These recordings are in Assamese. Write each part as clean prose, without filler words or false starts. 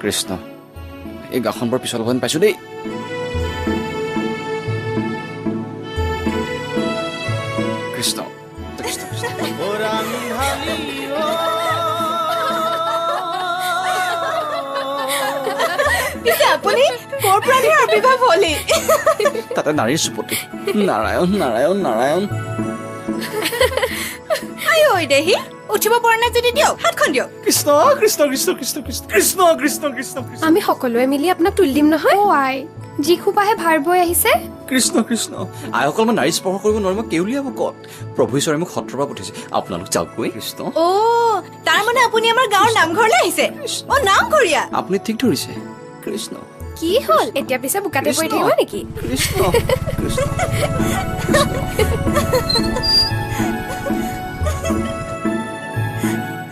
কৃষ্ণ এই গাঁওখন বৰ পিছল যেন পাইছোঁ দেই কৃষ্ণ কৃষ্ণ আপুনি ক'ৰ প্ৰাণীৰ আৱিৰ্ভাৱ হ'লি তাতে নাৰীৰ চুপতি নাৰায়ণ নাৰায়ণ নাৰায়ণ ঐ দেহি উঠিব পৰা নাই যদি দিয়ক হাতখন দিয়ক কৃষ্ণ কৃষ্ণ কৃষ্ণ কৃষ্ণ কৃষ্ণ কৃষ্ণ কৃষ্ণ কৃষ্ণ কৃষ্ণ আমি সকলোৱে মিলি আপোনাক তুলি দিম নহয় অ' আই যি খোপাহে ভাৰ বৈ আহিছে কৃষ্ণ কৃষ্ণ আইসকল মই নাৰী স্পৰ্শ কৰিব নোৱাৰো মই কেউলিয়াব ক'ত প্ৰভু ঈশ্বৰে মোক সত্ৰৰ পৰা পঠিয়াইছে আপোনালোক যাওকগৈ কৃষ্ণ অ' তাৰমানে আপুনি আমাৰ গাঁৱৰ নামঘৰলৈ আহিছে অ' নামঘৰীয়া আপুনি ঠিক ধৰিছে কৃষ্ণ কি হ'ল এতিয়া পিছে বোকাতে পৰি থাকিব নেকি কৃষ্ণ কৃষ্ণ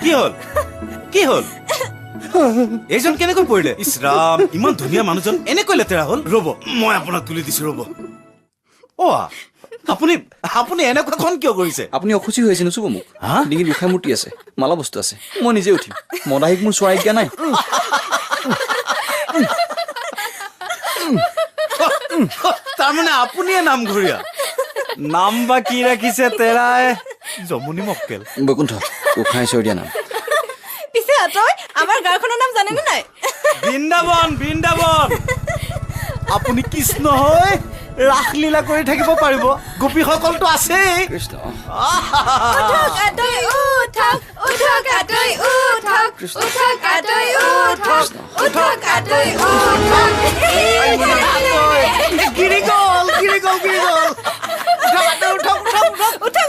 কি হ'ল কি হ'ল এইজন কেনেকৈ পৰিলে ইছ ৰাম ইমান ধুনীয়া মানুহজন এনেকৈ লেতেৰা হ'ল ৰ'ব মই আপোনাক তুলি দিছো ৰ'ব আপুনি আপুনি এনেকুৱাখন কিয় কৰিছে আপুনি অসুচি হৈ আছে নুচুব মোক হা? ডিঙিত গোসাঁই মূৰ্তি আছে মালা বস্তু আছে মই নিজে উঠিম মদাহীক মোৰ চৰাই দিয়া নাই তাৰমানে আপুনিয়ে নামঘৰীয়া নাম বা কি ৰাখিছে তেৰাই জমনি মক্কেল বৈকুণ্ঠ গোসাঁই চৰাই দিয়া নাম পিছে আতই আমাৰ গাঁওখনৰ নাম জানেনে নাই বৃন্দাবন বৃন্দাবন আপুনি কৃষ্ণ হৈ ৰাসলীলা কৰি থাকিব পাৰিব গোপীসকলতো আছেই কৃষ্ণ উঠক আতই উঠক উঠক আতই উঠক উঠক আতই উঠক উঠক আতই উঠক গিৰি গ'ল গিৰি গ'ল গিৰি গ'ল উঠক উঠক উঠক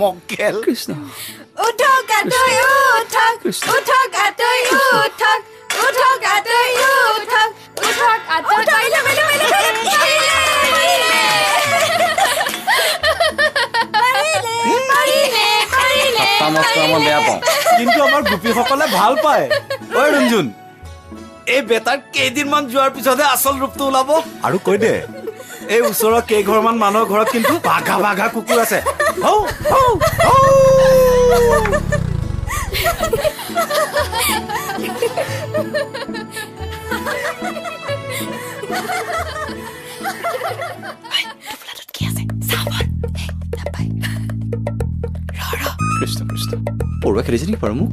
মক্কেল কৃষ্ণ উঠক আতই উঠক উঠক আতই উঠক উঠক আতই উঠক উঠক আতই মই বেয়া পাওঁ কিন্তু আমাৰ গোপীসকলে ভাল পায় ঐ ৰঞ্জুন এই বেটাৰ কেইদিনমান যোৱাৰ পিছতহে আচল ৰূপটো ওলাব আৰু কৈ দে এই ওচৰৰ কেইঘৰমান মানুহৰ ঘৰত কিন্তু বাঘা বাঘা কুকুৰ আছে হৌ, হৌ, হৌ। কৃষ্ণ কৃষ্ণ পৰুৱা খেলিছে নেকি বাৰু মোক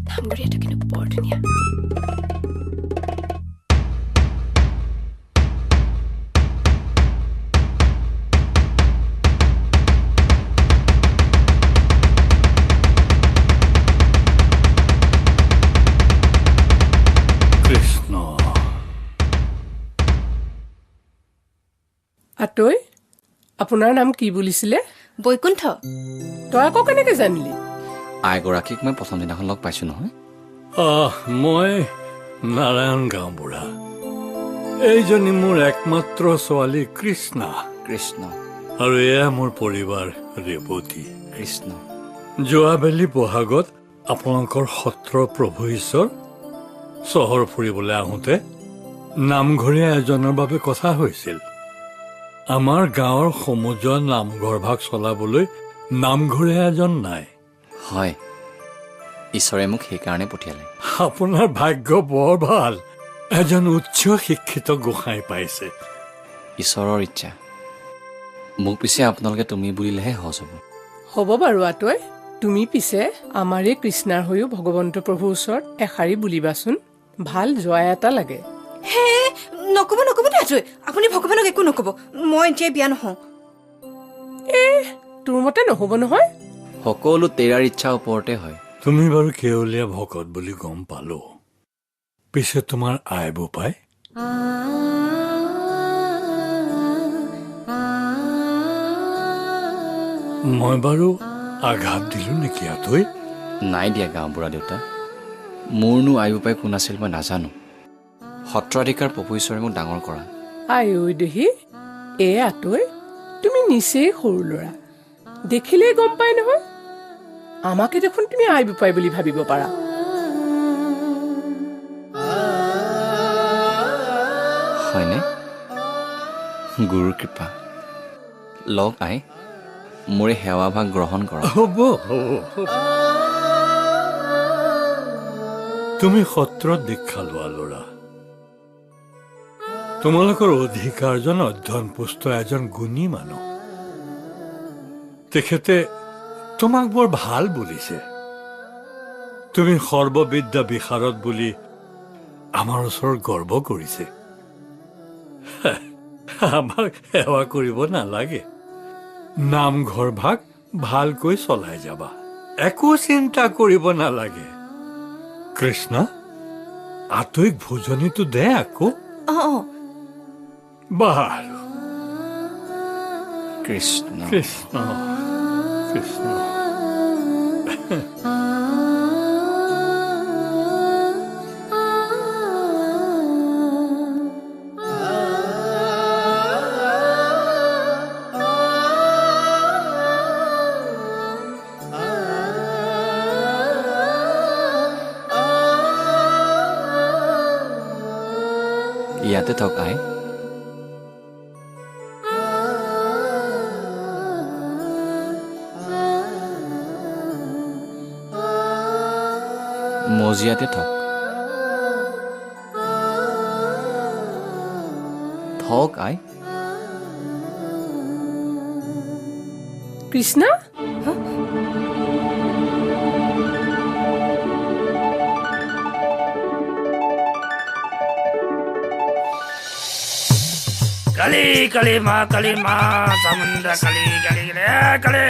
নামঘৰীয়াটো কিন্তু বৰ ধুনীয়া আতৈ আপোনাৰ নাম কি বুলিছিলে বৈকুণ্ঠ তই আকৌ কেনেকে জানিলি আইগৰাকীক মই প্ৰথম দিনাখন লগ পাইছো নহয় মই নাৰায়ণ গাঁওবুঢ়া এইজনী মোৰ একমাত্ৰ ছোৱালী কৃষ্ণা কৃষ্ণ আৰু এয়া মোৰ পৰিবাৰ ৰেৱতী কৃষ্ণ যোৱাবেলি বহাগত আপোনালোকৰ সত্ৰ প্ৰভু ঈশ্বৰ চহৰ ফুৰিবলৈ আহোঁতে নামঘৰীয়া এজনৰ বাবে কথা হৈছিল আমাৰ গাঁৱৰ সমজুৱা নামঘৰ ভাগ চলাবলৈ নামঘৰীয়া এজন নাই হয় ঈশ্বৰে মোক সেইকাৰণে পঠিয়ালে আপোনাৰ ভাগ্য বৰ ভাল এজন উচ্চ শিক্ষিত গোসাঁই পাইছে ঈশ্বৰৰ ইচ্ছা মোক পিছে আপোনালোকে তুমি বুলিলেহে সহজ হ'ব হ'ব বাৰু আতৈ তুমি পিছে আমাৰ এই কৃষ্ণাৰ হৈও ভগৱন্ত প্ৰভুৰ ওচৰত এষাৰি বুলিবাচোন ভাল জোৱাই এটা লাগে হে নকব নকব দে আতই আপুনি ভগৱানক একো নকব মই এতিয়া বিয়া নহওঁ তোৰ মতে নহ'ব নহয় সকলো তেৰাৰ ইচ্ছাৰ ওপৰতে হয় তুমি বাৰু কেৱলীয়া ভকত বুলি গম পালো পিছে তোমাৰ আই বোপাই মই বাৰু আঘাত দিলো নেকি আতৈ নাই দিয়া গাঁওবুঢ়া দেউতা মোৰনো আই বোপাই কোন আছিল মই নাজানো সত্ৰাধিকাৰ প্ৰভু ঈশ্বৰে মোক ডাঙৰ কৰা আই ঐ দেহি এ আতৈ তুমি নিচেই সৰু ল'ৰা দেখিলেই গম পাই নহয় আমাকে দেখোন তুমি আই বোপাই বুলি ভাবিব পাৰা হয়নে গুৰুৰ কৃপা লগ আই মোৰ এই সেৱাভাগ গ্ৰহণ কৰক। হ'ব হ'ব। তুমি সত্ৰত দীক্ষা লোৱা ল'ৰা। তোমালোকৰ অধিকাৰজন অধ্যয়নপুষ্ট এজন গুণী মানুহ। তেখেতে তোমাক বৰ ভাল বুলিছে। তুমি সৰ্ববিদ্যা বিশাৰদ বুলি আমাৰ ওচৰত গৰ্ব কৰিছে। আমাক সেৱা কৰিব নালাগে। নামঘৰ ভাগ ভালকৈ চলাই যাবা, একো চিন্তা কৰিব নালাগে। কৃষ্ণ, আতৈক ভোজনীটো দে আকৌ। অঁ বাৰু। কৃষ্ণ কৃষ্ণ কৃষ্ণ। ইয়াতে থক আই। মজিয়াতে থক। থক আই। কৃষ্ণা, কালী কালী মা চামুণ্ডা কালী কালী কালী কালী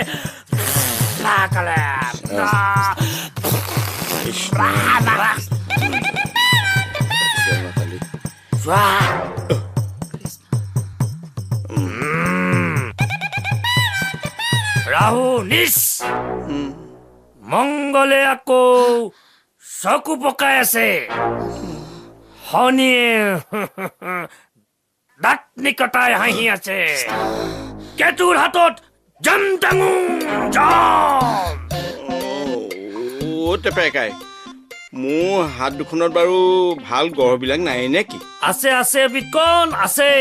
ৰাহু নিচ মংগলে আকৌ চকু পকাই আছে। শনিয়ে দাঁত নিকটাই হাঁহি আছে। কেতুৰ হাতত জম টাঙো জম। টেপেকাই, মোৰ হাত দুখনত বাৰু ভাল গড়বিলাক নাই নে কি? আছে আছে বিকন আছে।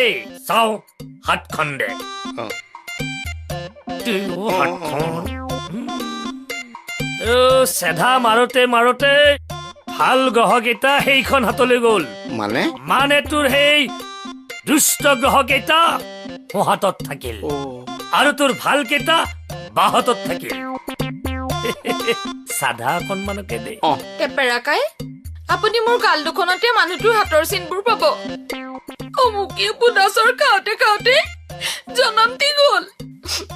চাও হাতখন দে। চেধা মাৰোতে মাৰোতে ভাল গ্ৰহকেইটা সেইখন হাতলৈ গ'ল। মানে তোৰ সেই দুষ্ট গ্ৰহকেইটা সোঁহাতত থাকিল আৰু তোৰ ভাল কেইটা বাহঁতত থাকিল। চাধা অকণমানকে দে। টেপেৰাকাই, আপুনি মোৰ গাল দুখনতে মানুহটোৰ হাতৰ চিনবোৰ পাব। অমুকি পুনাচৰ খাওঁতে খাওঁতে জনম দি গ'ল।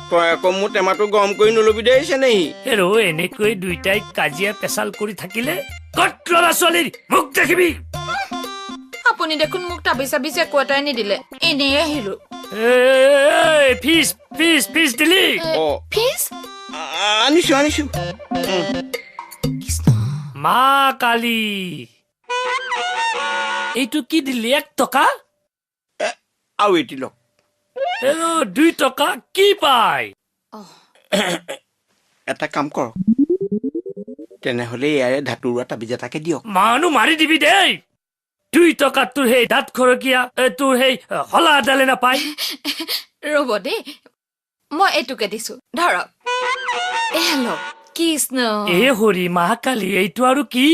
তই আকৌ মোৰ টেমাটো গৰম কৰি নলবি দেই চেনেহী। হেৰ এনেকৈ দুইটাই কাজিয়া পেচাল কৰি থাকিলে ক'ত ল'ৰা ছোৱালীৰ মুখ দেখিবি? আপুনি দেখোন মোক তাবি চাবি একো এটাই নিদিলে, এনেই আহিলো। ফিজ ফিজ ফিজ দিলি? ফিজ আনিছো। মা কালী, এইটো কি দিলি? 1 টকা? আৰু এটি লওক। 2 টকা কি পায়? এটা কাম কৰক, তেনেহলে ইয়াৰে ধাতুৰুৱা তাবিজ এটাকে দিয়ক। মানুহ মাৰি দিবি দেই। 2 টকাত তোৰ সেই দাঁত খৰকীয়া তোৰ সেই হলা এডালে নাপায়। ৰ'ব দেই, মই এইটোকে দিছো, ধৰক। হেল্ল' কৃষ্ণ। এ হৰি মা কালী, এইটো আৰু কি?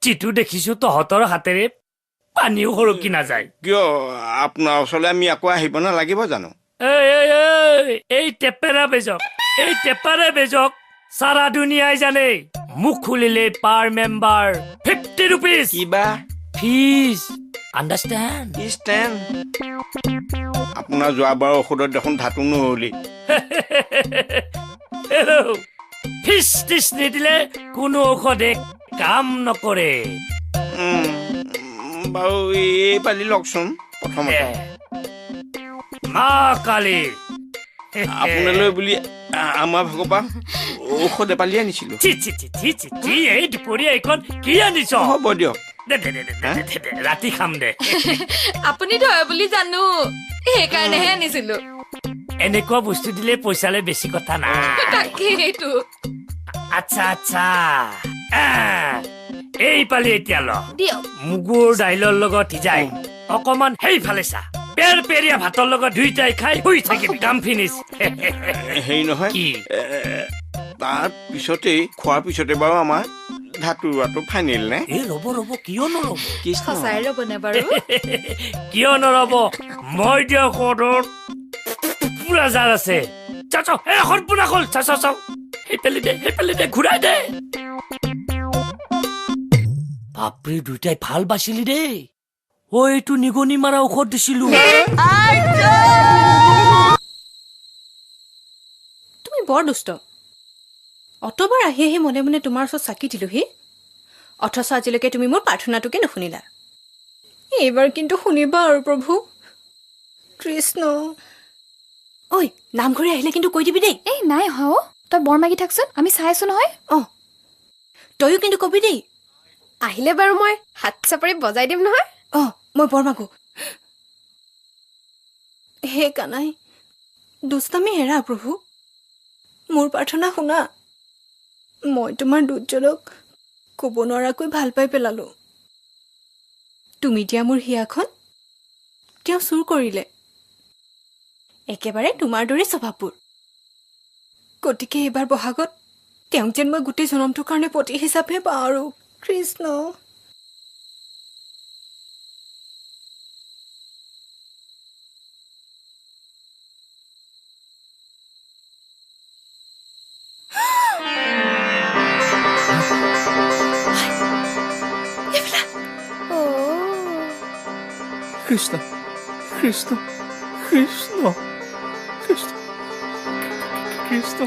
যিটো দেখিছো তহঁতৰ হাতেৰে পানীও সৰকি নাযায়। কিয় আপোনাৰ ওচৰলৈ আমি আকৌ আহিব নালাগিব জানো? এই টেপেৰা বেজক সাৰা দুনিয়ায় জানে। মুখ খুলিলে পাৰ মেম্বাৰ 50 rupees কিবা ফিজ। আন্ডাৰস্ট্যান্ড? আপোনাৰ যোৱাবাৰ ঔষধত দেখোন ধাতু নহলি। ফিজ টিচ নিদিলে কোনো ঔষধে কাম নকৰে। বাৰু এই পালি লওকচোন প্ৰথমতে। মা কালী আপোনালৈ বুলি আমাৰ ভগৱান ঔষধ এপালি আনিছিলো। এই দুপৰীয়া এইখন কি আনিছ? হ'ব দিয়ক, ৰাতি খাম দে। আপুনি ধৰে বুলি জানো, সেইকাৰণেহে আনিছিলো। এনেকুৱা বস্তু দিলে পইচালে বেছি কথা নাই। তাকেইটো। আচ্ছা আচ্ছা, এই পালি এতিয়া ল। দিয়ক। মুগুৰ দাইলৰ লগত সিজাই অকমান সেইফালে চা, পেৰিয়া ভাতৰ লগত দুইটাই খাই শুই থাকিবি কাম ফিনিছ হেৰি নহয় কি তাৰ পিছতেই খোৱাৰ পিছতে বাৰু আমাৰ ধাতু ৰোৱাটো ফাইনেল নে এই ৰ'ব কিয় নৰ'ব সঁচাই ৰ'বনে বাৰু কিয় নৰ'ব মই দিয়া কদৰ পুৰা জাৰ আছে চা এখন পুৰা খোল চা সেইফালে দে ঘূৰাই দে বাপৰে দুইটাই ভাল বাচিলি দেই এইটো নিগনি মাৰা ঔষধ দিছিলো তুমি বৰ দুষ্ট অতবাৰ আহি আহি মনে মনে তোমাৰ ওচৰত চাকি দিলোহি অথচ আজিলৈকে তুমি মোৰ প্ৰাৰ্থনাটোকে নুশুনিলা এইবাৰ কিন্তু শুনিবা আৰু প্ৰভু কৃষ্ণ ঐ নামঘৰে আহিলে কিন্তু কৈ দিবি দেই এই নাই অহা অ' তই বৰ মাগি থাকচোন আমি চাই আছো নহয় অঁ তয়ো কিন্তু কবি দেই আহিলে বাৰু মই হাত চাপৰি বজাই দিম নহয় অঁ মই বৰ মাগো হে কানাই দুষ্টামি হেৰা প্ৰভু মোৰ প্ৰাৰ্থনা শুনা মই তোমাৰ দুৰ্জনক ক'ব নোৱাৰাকৈ ভাল পাই পেলালো তুমি দিয়া মোৰ হিয়াখন তেওঁ চুৰ কৰিলে একেবাৰে তোমাৰ দৰে স্বভাৱবোৰ গতিকে এইবাৰ বহাগত তেওঁক যেন মই গোটেই জনমটোৰ কাৰণে পতি হিচাপে পাওঁ আৰু কৃষ্ণ কৃষ্ণ কৃষ্ণ কৃষ্ণ কৃষ্ণ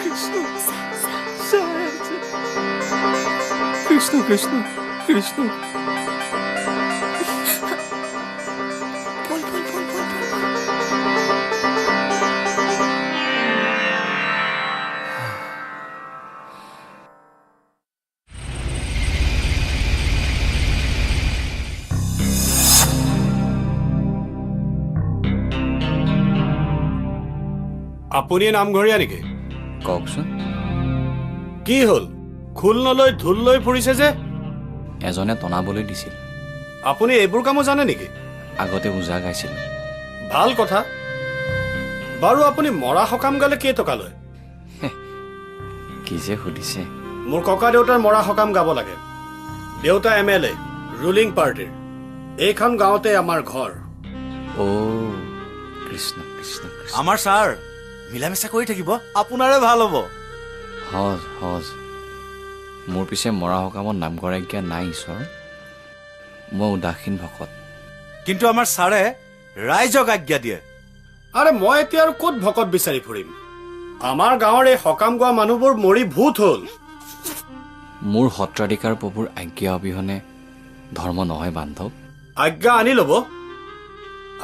কৃষ্ণ কৃষ্ণ কৃষ্ণ কৃষ্ণ আপুনি নামঘৰীয়া নেকি কওকচোন কি হ'ল খোল নলৈ ঢোল লৈ ফুৰিছে যে এজনে টনাবলৈ দিছিল আপুনি এইবোৰ কামো জানে নেকি আগতে ওজা গাইছিলোঁ ভাল কথা বাৰু আপুনি মৰা সকাম গালে কেই টকা লয় কি যে সুধিছে মোৰ ককা দেউতাৰ মৰা সকাম গাব লাগে দেউতা MLA ৰুলিং পাৰ্টিৰ এইখন গাঁৱতে আমাৰ ঘৰ কৃষ্ণ কৃষ্ণ কৃষ্ণ আমাৰ ছাৰ মিলামিছা কৰি থাকিব আপোনাৰে ভাল হ'ব হজ মোৰ পিছে মৰা সকামত নামগৰাজ্ঞা নাই ঈশ্বৰ মই উদাসীন ভকত কিন্তু আমাৰ ছাৰে ৰাইজক আজ্ঞা দিয়ে আৰে মই এতিয়া আৰু ক'ত ভকত বিচাৰি ফুৰিম আমাৰ গাঁৱৰ এই সকাম গোৱা মানুহবোৰ মৰি ভূত হ'ল মোৰ সত্ৰাধিকাৰ প্ৰভুৰ আজ্ঞা অবিহনে ধৰ্ম নহয় বান্ধৱ আজ্ঞা আনি ল'ব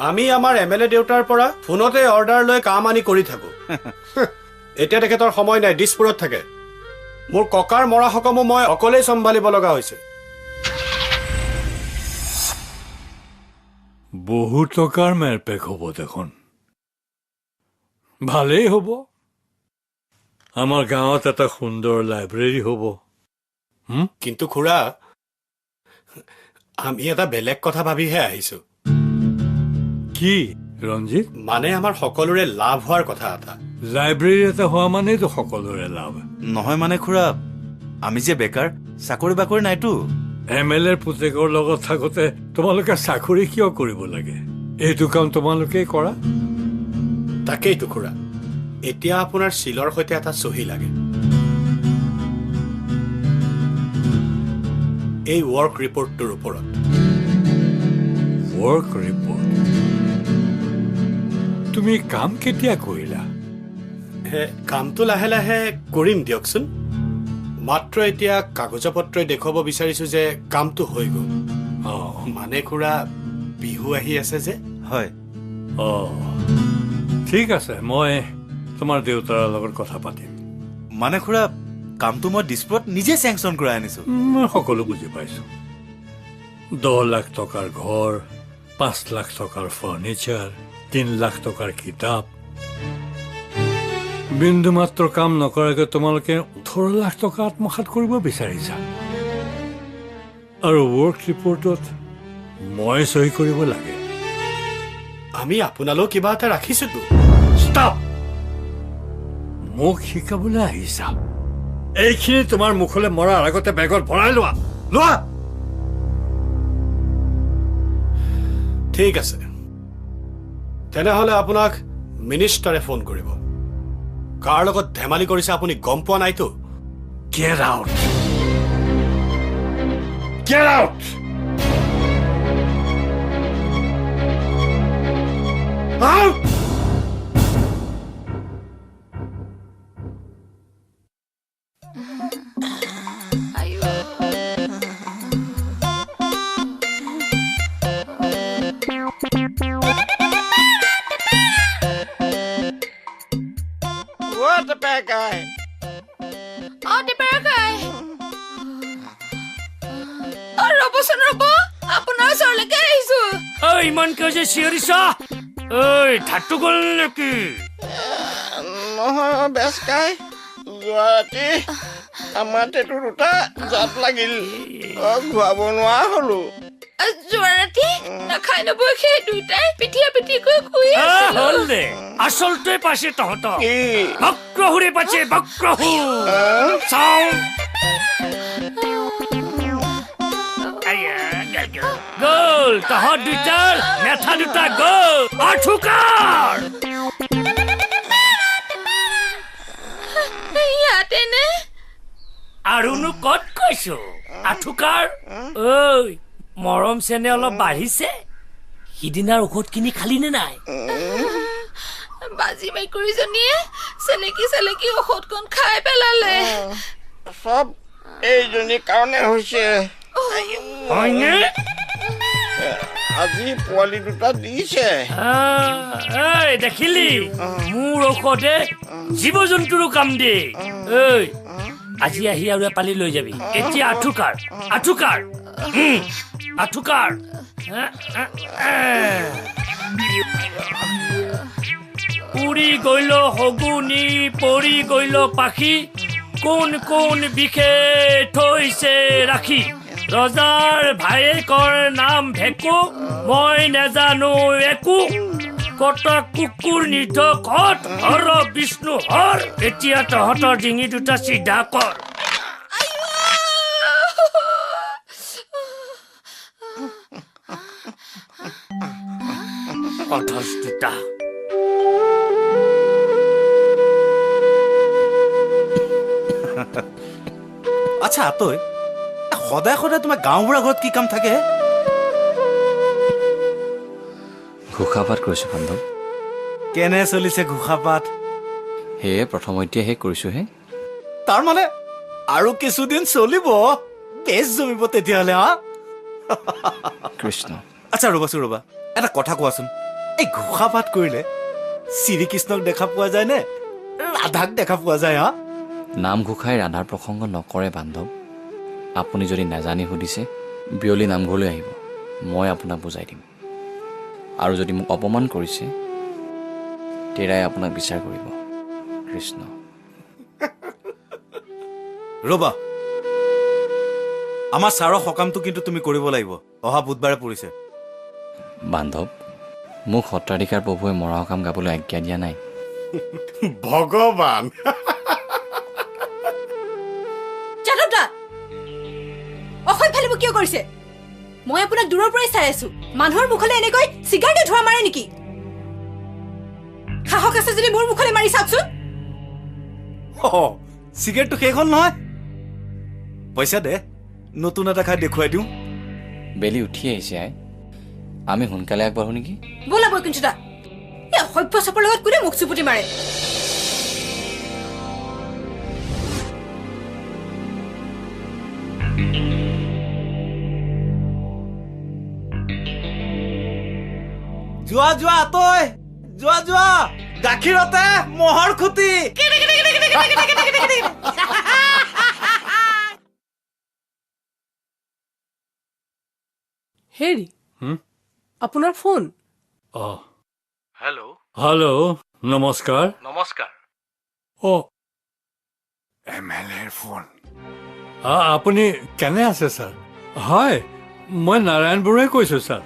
আমি আমাৰ MLA দেউতাৰ পৰা ফোনতে অৰ্ডাৰ লৈ কাম আনি কৰি থাকো এতিয়া তেখেতৰ সময় নাই দিছপুৰত থাকে মোৰ ককাৰ মৰা সকামো মই অকলেই চম্ভালিব লগা হৈছে বহু টকাৰ মেৰপেক হ'ব দেখোন ভালেই হ'ব আমাৰ গাঁৱত এটা সুন্দৰ লাইব্ৰেৰী হ'ব কিন্তু খুৰা আমি এটা বেলেগ কথা ভাবিহে আহিছো কি ৰঞ্জিত মানে আমাৰ সকলোৰে লাভ হোৱাৰ কথা এটা লাইব্ৰেৰী এটা হোৱা মানেইতো সকলোৰে লাভ নহয় মানে খুৰা আমি যে বেকাৰ চাকৰি বাকৰি নাইতো MLAৰ পুতেকৰ লগত থাকোতে তোমালোকে চাকৰি কিয় কৰিব লাগে এইটো কাম তোমালোকেই কৰা তাকেইতো খুৰা এতিয়া আপোনাৰ চিলৰ সৈতে এটা চহী লাগে এই ৱৰ্ক ৰিপৰ্টটোৰ ওপৰত ৱৰ্ক ৰিপৰ্ট তুমি কাম কেতিয়া কৰিলা কামটো লাহে লাহে কৰিম দিয়কচোন মাত্ৰ এতিয়া কাগজ পত্ৰই দেখুৱাব বিচাৰিছো যে কামটো হৈ গ'ল মানে খুৰা বিহু আহি আছে যে হয় ঠিক আছে মই তোমাৰ দেউতাৰ লগত কথা পাতিম মানে খুৰা কামটো মই দিছপুৰত নিজে চেংচন কৰাই আনিছো মই সকলো বুজি পাইছো 10 লাখ টকাৰ ঘৰ 5 লাখ টকাৰ ফাৰ্নিচাৰ 3 লাখ টকাৰ কিতাপ বিন্দু মাত্ৰ কাম নকৰাকৈ তোমালোকে 18 লাখ টকা আত্মসাৎ কৰিব বিচাৰিছা আৰু ৱৰ্ক ৰিপৰ্টত মই চহী কৰিব লাগে। আমি আপোনালৈও কিবা এটা ৰাখিছোতো। ষ্টপ! মোক শিকাবলৈ আহিছা। এইখিনি তোমাৰ মুখলৈ মৰাৰ আগতে বেগত ভৰাই লোৱা। লোৱা! ঠিক আছে, তেনেহ'লে আপোনাক মিনিষ্টাৰে ফোন কৰিব। কাৰ লগত ধেমালি কৰিছে আপুনি গম পোৱা নাইতো? Get out! Get out! Out! What the bad guy? দীপাৰকাই ৰ'বচোন ৰ'ব, আপোনাৰ ওচৰলৈকে আহিছো। ঐ ইমান কিয় যে চিঞৰিছ? ঐ ধাতু গ'ল নেকি? নহয় বেছ কাই, যোৱা ৰাতি আমাৰ টেটু দুটা জাত লাগিল, ঘূৰাব নোৱাৰা হলো। যোৱা ৰাতি নাখাই নবৈ সেই দুইটাই পিঠিয়া পিঠিকৈ শুই আছিলো। হ'ল দে, আচলটোৱে পাইছে তহঁতক। কি? বক্ৰহুৰে পাইছে, বক্ৰহু। চাওঁ গ'ল, তহঁত দুটাৰ মেথা দুটা গ'ল। আঠুকাৰ ইয়াতে নে? আৰুনো ক'ত কৈছো? আঠুকাৰ ঐ মৰম চেনে অলপ বাঢ়িছে? সিদিনাৰ ঔষধ কিনি খালি নে নাই? বাজি মেকুৰীজনীয়ে চেলেকি চেলেকি ঔষধকণ খাই পেলালে। চব এইজনীৰ কাৰণে হৈছে। হয়নে? আজি পোৱালি দুটা দিছে। ঐ দেখিলি, মোৰ ঔষধে জীৱ জন্তুৰো কাম দিয়ে। ঐ আজি আহি আৰু এপালি লৈ যাবি। এতিয়া আঠুকাৰ, আঠুকাৰ, আঠুকাৰ। উৰি গইল শগুনি, পৰি গইল পাখি, কোন কোন বিষে থৈছে ৰাখি। ৰজাৰ ভায়েকৰ নাম ভেকু, মই নেজানো একো। কটা কুকুৰ নিৰ্ধকত হৰ বিষ্ণু হৰ। এতিয়া তহঁতৰ ডিঙি দুটা চিধা কৰ। অধচ দুটা। আচ্ছা তই সদায় সদায় তোমাৰ গাঁওবুঢ়া ঘৰত কি কাম থাকে? ঘোষাপাত কৰিছোঁ বান্ধৱ। কেনে চলিছে ঘোষাপাত? সেয়ে প্ৰথম এতিয়াহে কৰিছোঁহে। তাৰমানে আৰু কিছুদিন চলিব, বেছ জমিব তেতিয়াহ'লে। হা কৃষ্ণ, আচ্ছা ৰ'বা, এটা কথা কোৱাচোন, এই ঘোষাপাত কৰিলে শ্ৰীকৃষ্ণক দেখা পোৱা যায় নে ৰাধাক দেখা পোৱা যায়? হা নাম ঘোষাই ৰাধাৰ প্ৰসংগ নকৰে বান্ধৱ। আপুনি যদি নাজানি সুধিছে, বিয়লি নামঘৰলৈ আহিব, মই আপোনাক বুজাই দিম। আৰু যদি মোক অপমান কৰিছে, তেৰাই আপোনাক বিচাৰ কৰিব। কৃষ্ণ। ৰ'বা, আমাৰ ছাৰৰ সকামটো কিন্তু তুমি কৰিব লাগিব। অহা বুধবাৰে পৰিছে। বান্ধৱ, মোক সত্ৰাধিকাৰ প্ৰভুৱে মৰা সকাম গাবলৈ আজ্ঞা দিয়া নাই। ভগৱান! যাদৱদা, অসভ্য ফালিব কিয় কৰিছে? মই আপোনাক দূৰৰ পৰাই চাই আছো। মানুহৰ মুখলৈ এনেকৈ চিগাৰেটে ধোঁৱা মাৰে নেকি? সাহস আছে যদি মোৰ মুখলৈ মাৰি চাওকচোন। চিগাৰেটটো শেষ হ'ল নহয়, পইচা দে, নতুন এটা খাই দেখুৱাই দিওঁ। বেলি উঠি আহিছে আই, আমি সোনকালে আগবাঢ়ো নেকি? ব'লা বৈকুণ্ঠদা, এই অসভ্য চাপৰ লগত কোনে মুখ চুপুতি মাৰে? যোৱা আতৈ, যোৱা গাখীৰতে মহৰ খুটি। হেৰি, আপোনাৰ ফোন। হেল্ল' নমস্কাৰ। নমস্কাৰ। MLAৰ ফোন। আপুনি কেনে আছে ছাৰ? হয়, মই নাৰায়ণ বৰুৱাই কৈছোঁ ছাৰ।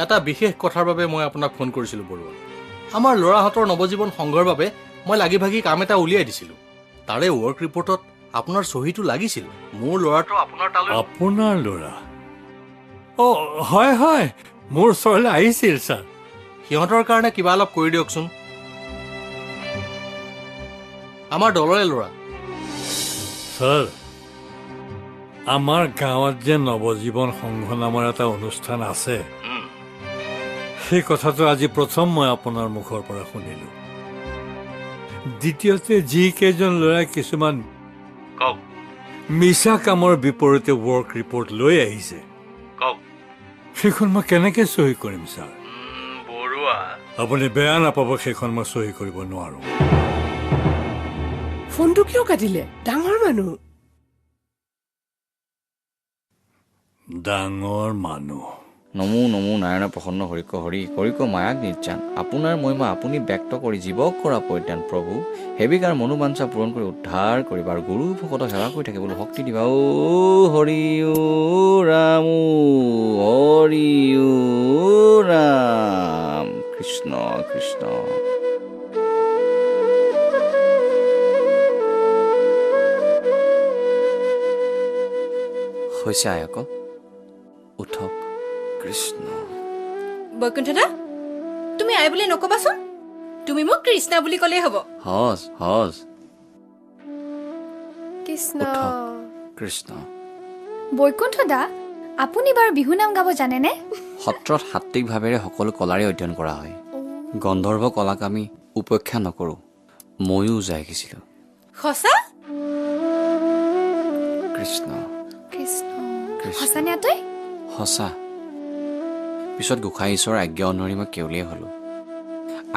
এটা বিশেষ কথাৰ বাবে মই আপোনাক ফোন কৰিছিলোঁ বৰুৱা। আমাৰ ল'ৰাহঁতৰ নৱজীৱন সংঘৰ বাবে মই লাগি ভাগি কাম এটা উলিয়াই দিছিলোঁ। তাৰে ৱৰ্ক ৰিপৰ্টত আপোনাৰ চহীটো লাগিছিল। মোৰ ল'ৰাটো আপোনাৰ তালৈ আপোনাৰ ল'ৰা? অঁ হয় হয়, মোৰ ওচৰলৈ আহিছিল ছাৰ। সিহঁতৰ কাৰণে কিবা অলপ কৰি দিয়কচোন। আমাৰ দলৰে ল'ৰা। ছাৰ, আমাৰ গাঁৱত যে নৱজীৱন সংঘ নামৰ এটা অনুষ্ঠান আছে, সেই কথাটো আজি প্ৰথম মই আপোনাৰ মুখৰ পৰা শুনিলোঁ। দ্বিতীয়তে যিকেইজন ল'ৰাই কিছুমান মিছা কামৰ বিপৰীতে ৱৰ্ক ৰিপৰ্ট লৈ আহিছে, সেইখন মই কেনেকৈ চহী কৰিম ছাৰ? আপুনি বেয়া নাপাব, সেইখন মই চহী কৰিব নোৱাৰো। ফোনটো কিয় কাটিলে? ডাঙৰ মানুহ। ডাঙৰ মানুহ। নমো নমো নাৰায়ণ প্ৰসন্ন হৰিক হৰি হৰিক মায়াক নিৰ্যান আপোনাৰ মহিমা আপুনি ব্যক্ত কৰি জীৱক কৰা পৰিত্ৰাণ প্ৰভু হেবিকাৰ মনোবাঞ্ছা পূৰণ কৰি উদ্ধাৰ কৰিবা আৰু গুৰু ভকতক সেৱা কৰি থাকিবলৈ শক্তি দিবা। ও হৰি ও ৰাম হৰি ও ৰাম কৃষ্ণ কৃষ্ণ। হৈছে আয়ক, উঠক। কৃষ্ণ। বৈকুণ্ঠ দা, তুমি আই বুলি নকবাচোন, তুমি মোক কৃষ্ণা বুলি ক'লেই হ'ব। হজ হজ। কৃষ্ণ। কৃষ্ণ। বৈকুণ্ঠ দা, আপুনি বাৰু বিহু নাম গাব জানেনে? সত্ৰত সাত্বিকভাৱেৰে সকলো কলাৰে অধ্যয়ন কৰা হয়। গন্ধৰ্ব কলাক আমি উপেক্ষা নকৰোঁ। ময়ো উজাই শিকিছিলোঁ। সঁচা? কৃষ্ণ কৃষ্ণ। কৃষ্ণ। সঁচানে আতৈ? সঁচা। পিছত গোসাঁই ঈশ্বৰৰ আজ্ঞা অনুসৰি মই কেউলীয়া হ'লোঁ।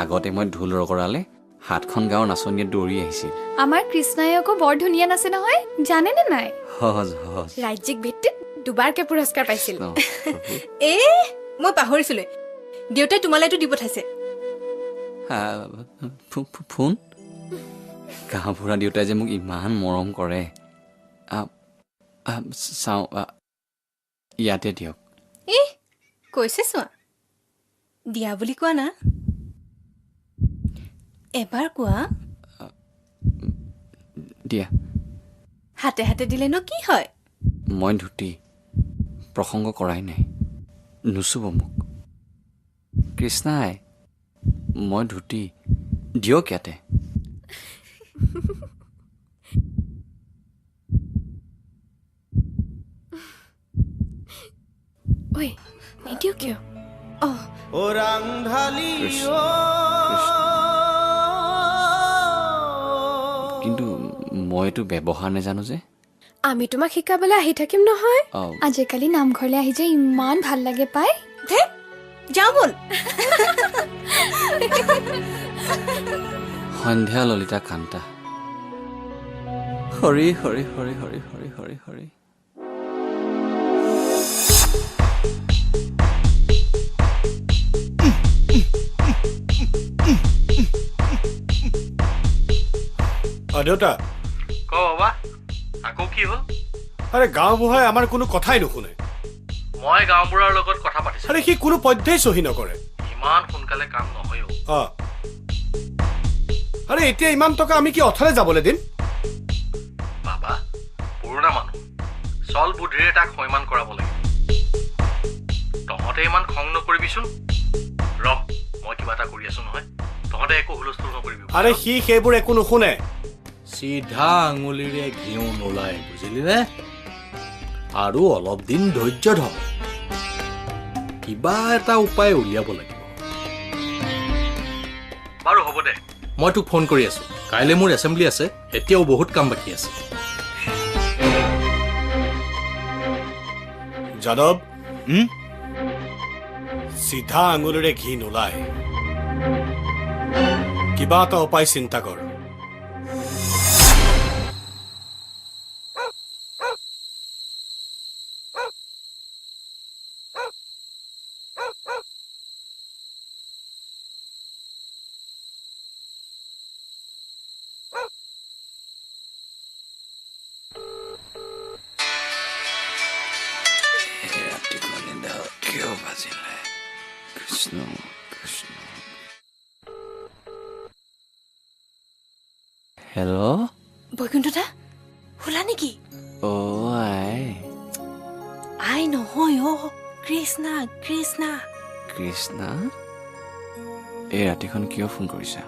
আগতে মই ঢোল ৰগৰালে হাতখন গাঁৱৰ নাচনীয়ে দৌৰি আহিছিল। আমাৰ কৃষ্ণই আকৌ বৰ ধুনীয়া নাচে নহয়, জানেনে নাই? সহজ সহজ। ৰাজ্যিক ভিত্তিত দুবাৰকে পুৰস্কাৰ পাইছিল। এ মই পাহৰিছিলোৱে, দেউতাই তোমালৈতো দি পঠাইছে। ফোন? গাঁওবুঢ়া দেউতাই যে মোক ইমান মৰম কৰে। চাওঁ, ইয়াতে দিয়ক। কৈছে চোৱা, দিয়া বুলি কোৱা না। এবাৰ কোৱা। দিয়া। হাতে হাতে দিলে ন কি হয়? মই ধুতি প্ৰসংগ কৰাই নাই, নুচুব মোক। কৃষ্ণাই, মই ধুতি দিয়ক ইয়াতে। ঐ, নিদিও কিয়? কিন্তু মইতো ব্যৱহাৰ নাজানো যে। আমি তোমাক শিকাবলৈ আহি থাকিম নহয়। অ'। আজিকালি নামঘৰলৈ আহি যে ইমান ভাল লাগে পাই। যাওঁ বল। সন্ধ্যা ললিতা কান্তা। হৰি হৰি হৰি হৰি হৰি হৰি হৰি। দেউতা ক বাবা, আকৌ কি হ'ল? আৰে গাঁওবুঢ়াই আমাৰ কোনো কথাই নুশুনে। মই গাঁওবুঢ়াৰ লগত কথা পাতিছোঁ। আৰে সি কোনো পধ্যেই চহী নকৰে। ইমান সোনকালে কাম নহয়ও। আৰে এতিয়া ইমান টকা আমি কি অথলে যাবলৈ দিম? বাবা পুৰণা মানুহ, চল বুদ্ধিৰে তাক সৈমান কৰাব লাগিব। তহঁতে ইমান খং নকৰিবিচোন। ৰহ, মই কিবা এটা কৰি আছো নহয়, তহঁতে একো হুলস্থুল নকৰিবি। আৰে সি সেইবোৰ একো নুশুনে। চিধা আঙুলিৰে ঘিউ নোলায়, বুজিলিনে? আৰু অলপ দিন ধৈৰ্য ধৰ, কিবা এটা উপায় উলিয়াব লাগিব। বাৰু হ'ব দে, মই তোক ফোন কৰি আছো। কাইলৈ মোৰ এছেম্বলি আছে, এতিয়াও বহুত কাম বাকী আছে। যাদৱ, চিধা আঙুলিৰে ঘি নোলায়। কিবা এটা উপায় চিন্তা কৰ। বাজিলে কৃষ্ণ কৃষ্ণ হেল্ল' বৈকুণ্ঠদা শুলা নেকি অ' আই আই নহয় কৃষ্ণা কৃষ্ণা কৃষ্ণা এই ৰাতিখন কিয় ফোন কৰিছা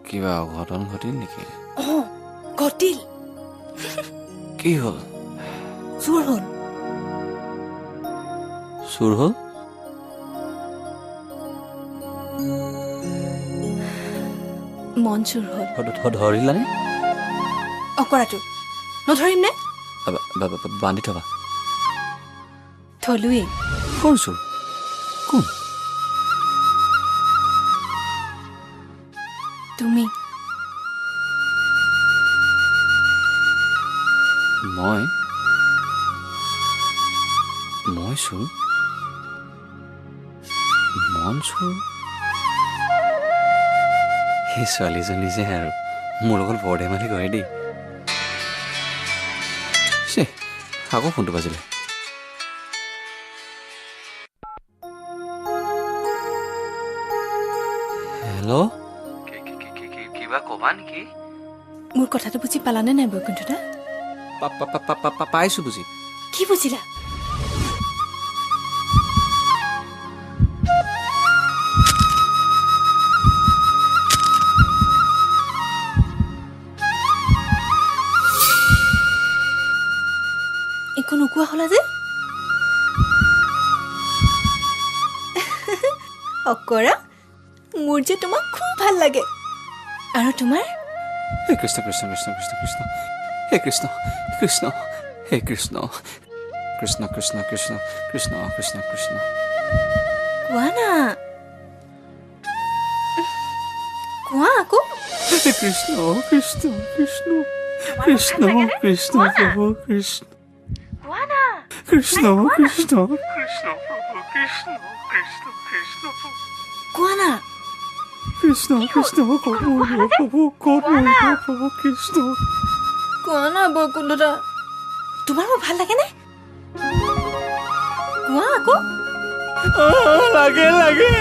কিবা অঘটন ঘটিল নেকি ঘটিল কি হ'ল চোৰ হ'ল চুৰ হ'ল মন চুৰ হ'ল ধৰিলানে অকৰাটো নধৰিম নে বান্ধি থবা থলোৱেই কোন চুৰ কোন তুমি মই চুৰ মন চুৰ সেই ছোৱালীজনী যে আৰু মোৰ লগত বৰ ধেমালি কৰে দেই আকৌ ফোনটো বাজিলে হেল্ল' কিবা কবা নেকি মোৰ কথাটো বুজি পালানে নাই বৈকুণ্ঠদা পাইছো বুজি কি বুজিলা একো নোকোৱা হলা যে অকৰা মোৰ যে তোমাক খুব ভাল লাগে আৰু তোমাৰ হে কৃষ্ণ কৃষ্ণ কৃষ্ণ কৃষ্ণ কৃষ্ণ হে কৃষ্ণ কৃষ্ণ হে কৃষ্ণ কৃষ্ণ কৃষ্ণ কৃষ্ণ কৃষ্ণ কৃষ্ণ কৃষ্ণ কোৱা না কোৱা আকৌ হে কৃষ্ণ কৃষ্ণ কৃষ্ণ কৃষ্ণ কৃষ্ণ প্ৰভু কৃষ্ণ কৃষ্ণ কৃষ্ণ কৃষ্ণ প্ৰভু কৃষ্ণ কৃষ্ণ কৃষ্ণ কোৱা না কৃষ্ণ কৃষ্ণ প্ৰভু প্ৰভু কৃষ্ণ কোৱা না বৈকুণ্ঠদা তোমাৰ মোক ভাল লাগে নে কোৱা আকৌ লাগে লাগে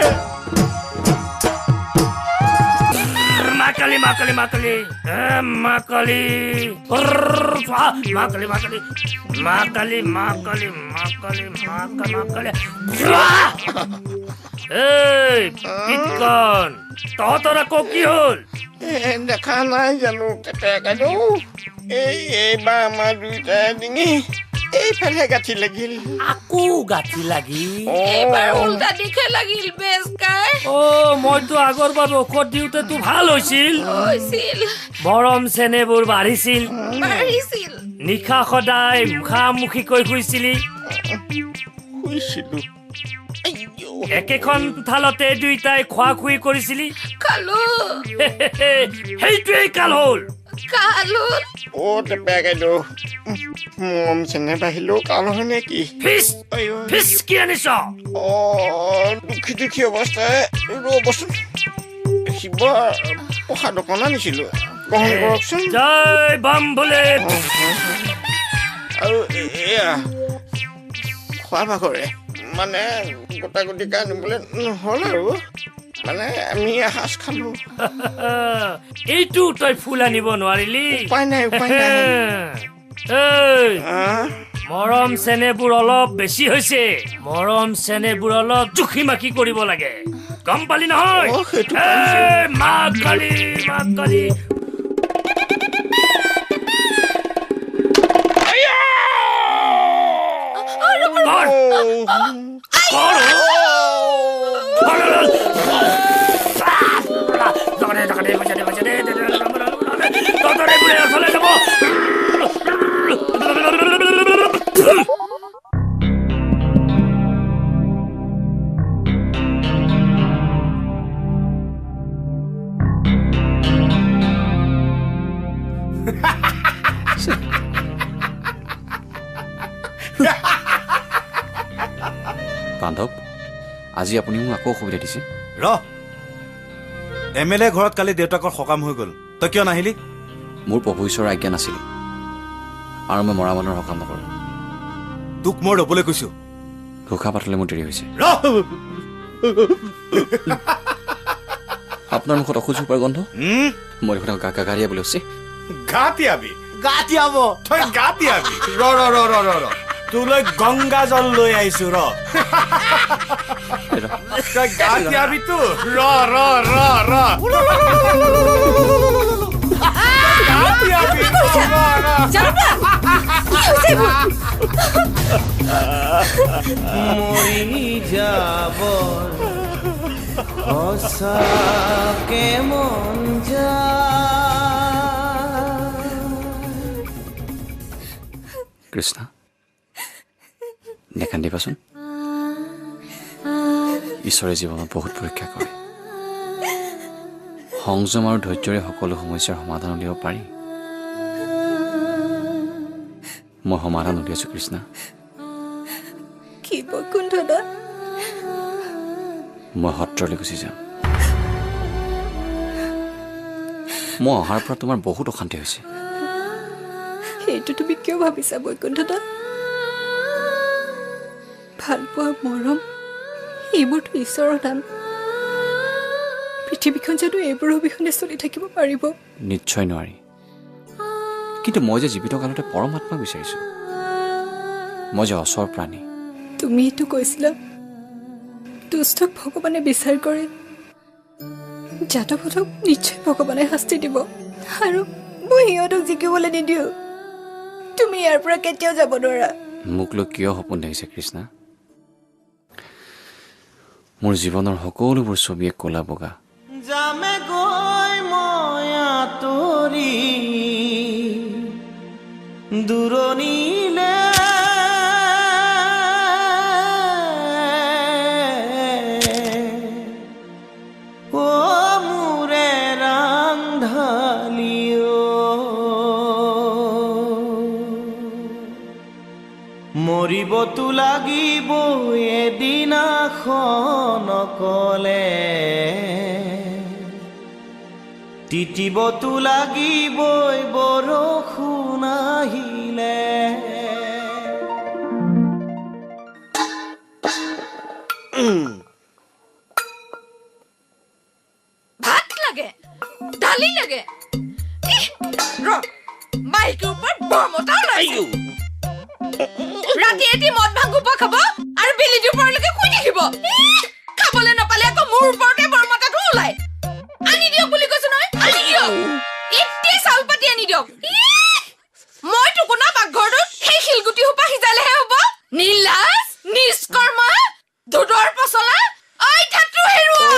মাকালি মাকালি মাকালি মাকালি মাকালি মাকালি মাকালি মাকালি মাকালি মাকালি এই পিটকন তহঁতৰ আকৌ কি হ'ল দেখা নাই জানো কেতেকাইদেউ এইবাৰ আমাৰ দুইটাই ডিঙি এইফালে গাঁঠি লাগিল আকৌ গাঁঠি লাগি এইবাৰ উল্টা দিশে লাগিল বেজ কাই মইতো আগৰবাৰ ঔষধ দিওঁতেতো ভাল হৈছিল মৰম চেনেবোৰ বাঢ়িছিল নিশা সদায় মুখামুখিকৈ শুইছিলি একেখন থালতে দুইটাই খোৱা খুই কৰিছিলি সেইটোৱেই কাল হ'ল কেতেকাইদেউ মৰম চেনে বাঢ়িলেও কাল হয় নেকি ফিচ কি আনিছ দুখী দুখী অৱস্থাই ৰ'বচোন শিৱ প্ৰসাদ অকণ আনিছিলো গ্ৰহণ কৰকচোন জয় বাম বোলে আৰু এয়া খোৱা ভাগৰে মানে গোটা গুটিকে আনিবলৈ নহ'ল আৰু মানে আমি এসাঁজ খালো এইটো তই ফুল আনিব নোৱাৰিলি উপায় নাই মৰম চেনেবোৰ অলপ বেছি হৈছে মৰম চেনেবোৰ অলপ জুখি মাখি কৰিব লাগে গম পালি নহয় মাকালি মাকালি বান্ধৱ আজি আপুনি মোক আকৌ অসুবিধা দিছে MLA ঘৰত কালি দেউতাকৰ সকাম হৈ গ'ল তই কিয় নাহিলি মোৰ প্ৰভু ঈশ্বৰৰ আজ্ঞা নাছিল আৰু মই মৰা মানুহৰ সকাম নকৰোঁ তোক মই ৰ'বলৈ কৈছো ঘোষা পাতলে মোৰ দেৰি হৈছে আপোনাৰ মুখত অসুখ হোৱাৰ গন্ধ মই দেখোন গা গা গাড়ীয়া বুলি হৈছে গা তিয়াব তই গা তিয়াবি ৰ তোলৈ গংগা জল লৈ আহিছো তই গা তিয়াবি তো মৰি যাব সঁচাকে মন কৃষ্ণা নেকান্দিবাচোন ঈশ্বৰে জীৱনত বহুত পৰীক্ষা কৰে সংযম আৰু ধৈৰ্যৰে সকলো সমস্যাৰ সমাধান উলিয়াব পাৰি মই সমাধান উলিয়াইছো কৃষ্ণা কি বৈকুণ্ঠদা মই সত্ৰলৈ গুচি যাম মই অহাৰ পৰা তোমাৰ বহুত অশান্তি হৈছে সেইটো তুমি কিয় ভাবিছা বৈকুণ্ঠদা ভাল পোৱা মৰম এইবোৰতো ঈশ্বৰৰ দান পৃথিৱীখন জানো এইবোৰ অবিহনে চলি থাকিব পাৰিব নিশ্চয় নোৱাৰি কিন্তু মই যে জীৱিত কালতে পৰমাত্মাক বিচাৰিছো মই যে অচৰ প্ৰাণী তুমি এইটো কৈছিলা দুষ্টক ভগৱানে বিচাৰ কৰে যাদৱক নিশ্চয় ভগৱানে শাস্তি দিব আৰু মই সিহঁতক জিকিবলৈ নিদিওঁ তুমি ইয়াৰ পৰা কেতিয়াও যাব নোৱাৰা মোক লৈ কিয় সপোন দেখিছে কৃষ্ণা মোৰ জীৱনৰ সকলোবোৰ ছবিয়ে ক'লা বগা যামে গৈ মই আঁতৰি দূৰণিলে ও মোৰে ৰান্ধালিও মৰিবতো লাগিব এদিনাখন অকলে তিতিবতো লাগিবই বৰষুণ আহিলে ভাত লাগে দালি লাগে মাইকৰ ওপৰত বৰমতা ওলাইছো ৰাতি এটি মদ ভাঙ পৰা খাব আৰু বেলিটোৰ ওপৰলৈকে শুই থাকিব খাবলৈ নাপালে আকৌ মোৰ ওপৰতে বৰমতাটো ওলাই আনি দিয়ক বুলি কৈছো নহয় আনি দিয়ক এতিয়া চাউল পাতি আনি দিয়ক মই টুকুনা পাকঘৰটোত সেই শিলগুটি সোপা সিজালেহে হ'ব নীলাজ নিষ্কৰ্ম ধুদৰ পচলা ঐ ধাতু হেৰুৱা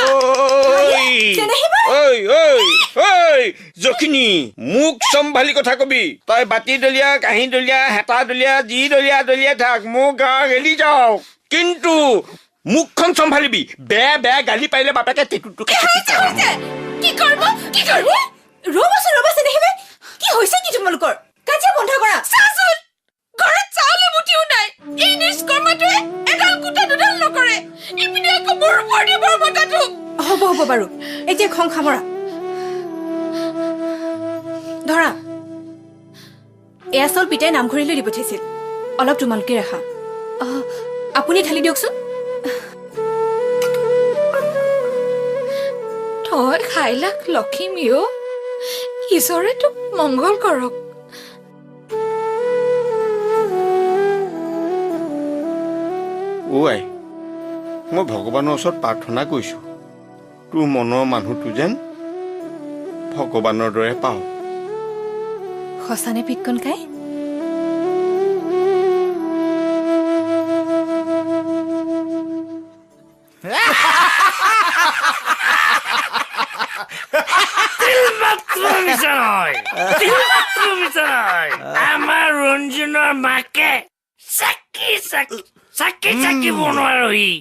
জখিনী মোক চম্ভালি কথা কবি তই বাতি দলিয়া কাঁহী দলিয়া হেতা দলিয়া যি দলিয়া দলিয়াই থাক মোৰ গা গেলি যাওক কিন্তু মুখখন চম্ভালিবি বেয়া বেয়া গালি পাৰিলে বাপেকে টেটুটুকে কি কৰিব ৰ'বচোন দেখিবে কি হৈছে কি তোমালোকৰ কাজিয়া বন্ধ কৰা চাচোন ঘৰত চাউল মুঠিও নাই এই নিষ্কৰ্মটোৱে এডাল কুটা দুডাল নকৰে ইপিনে আকৌ মোৰ ওপৰতে বৰমতাটো হ'ব বাৰু এতিয়া খং খামৰা ধৰা এয়া চাউল পিতাই নামঘৰীলৈ দি পঠাইছিল অলপ তোমালোকে ৰাখা আপুনি ঢালি দিয়কচোন তই খাই লাখ লখিমীও ঈশ্বৰে তোক মংগল কৰক আই মই ভগৱানৰ ওচৰত প্ৰাৰ্থনা কৰিছো তোৰ মনৰ মানুহটো যেন ভগৱানৰ দৰে পাওঁ সঁচানে পিতকন কাই আমাৰ ৰঞ্জনৰ মাকে চাকি চাকি চাকি চাকি বনোৱা ৰহি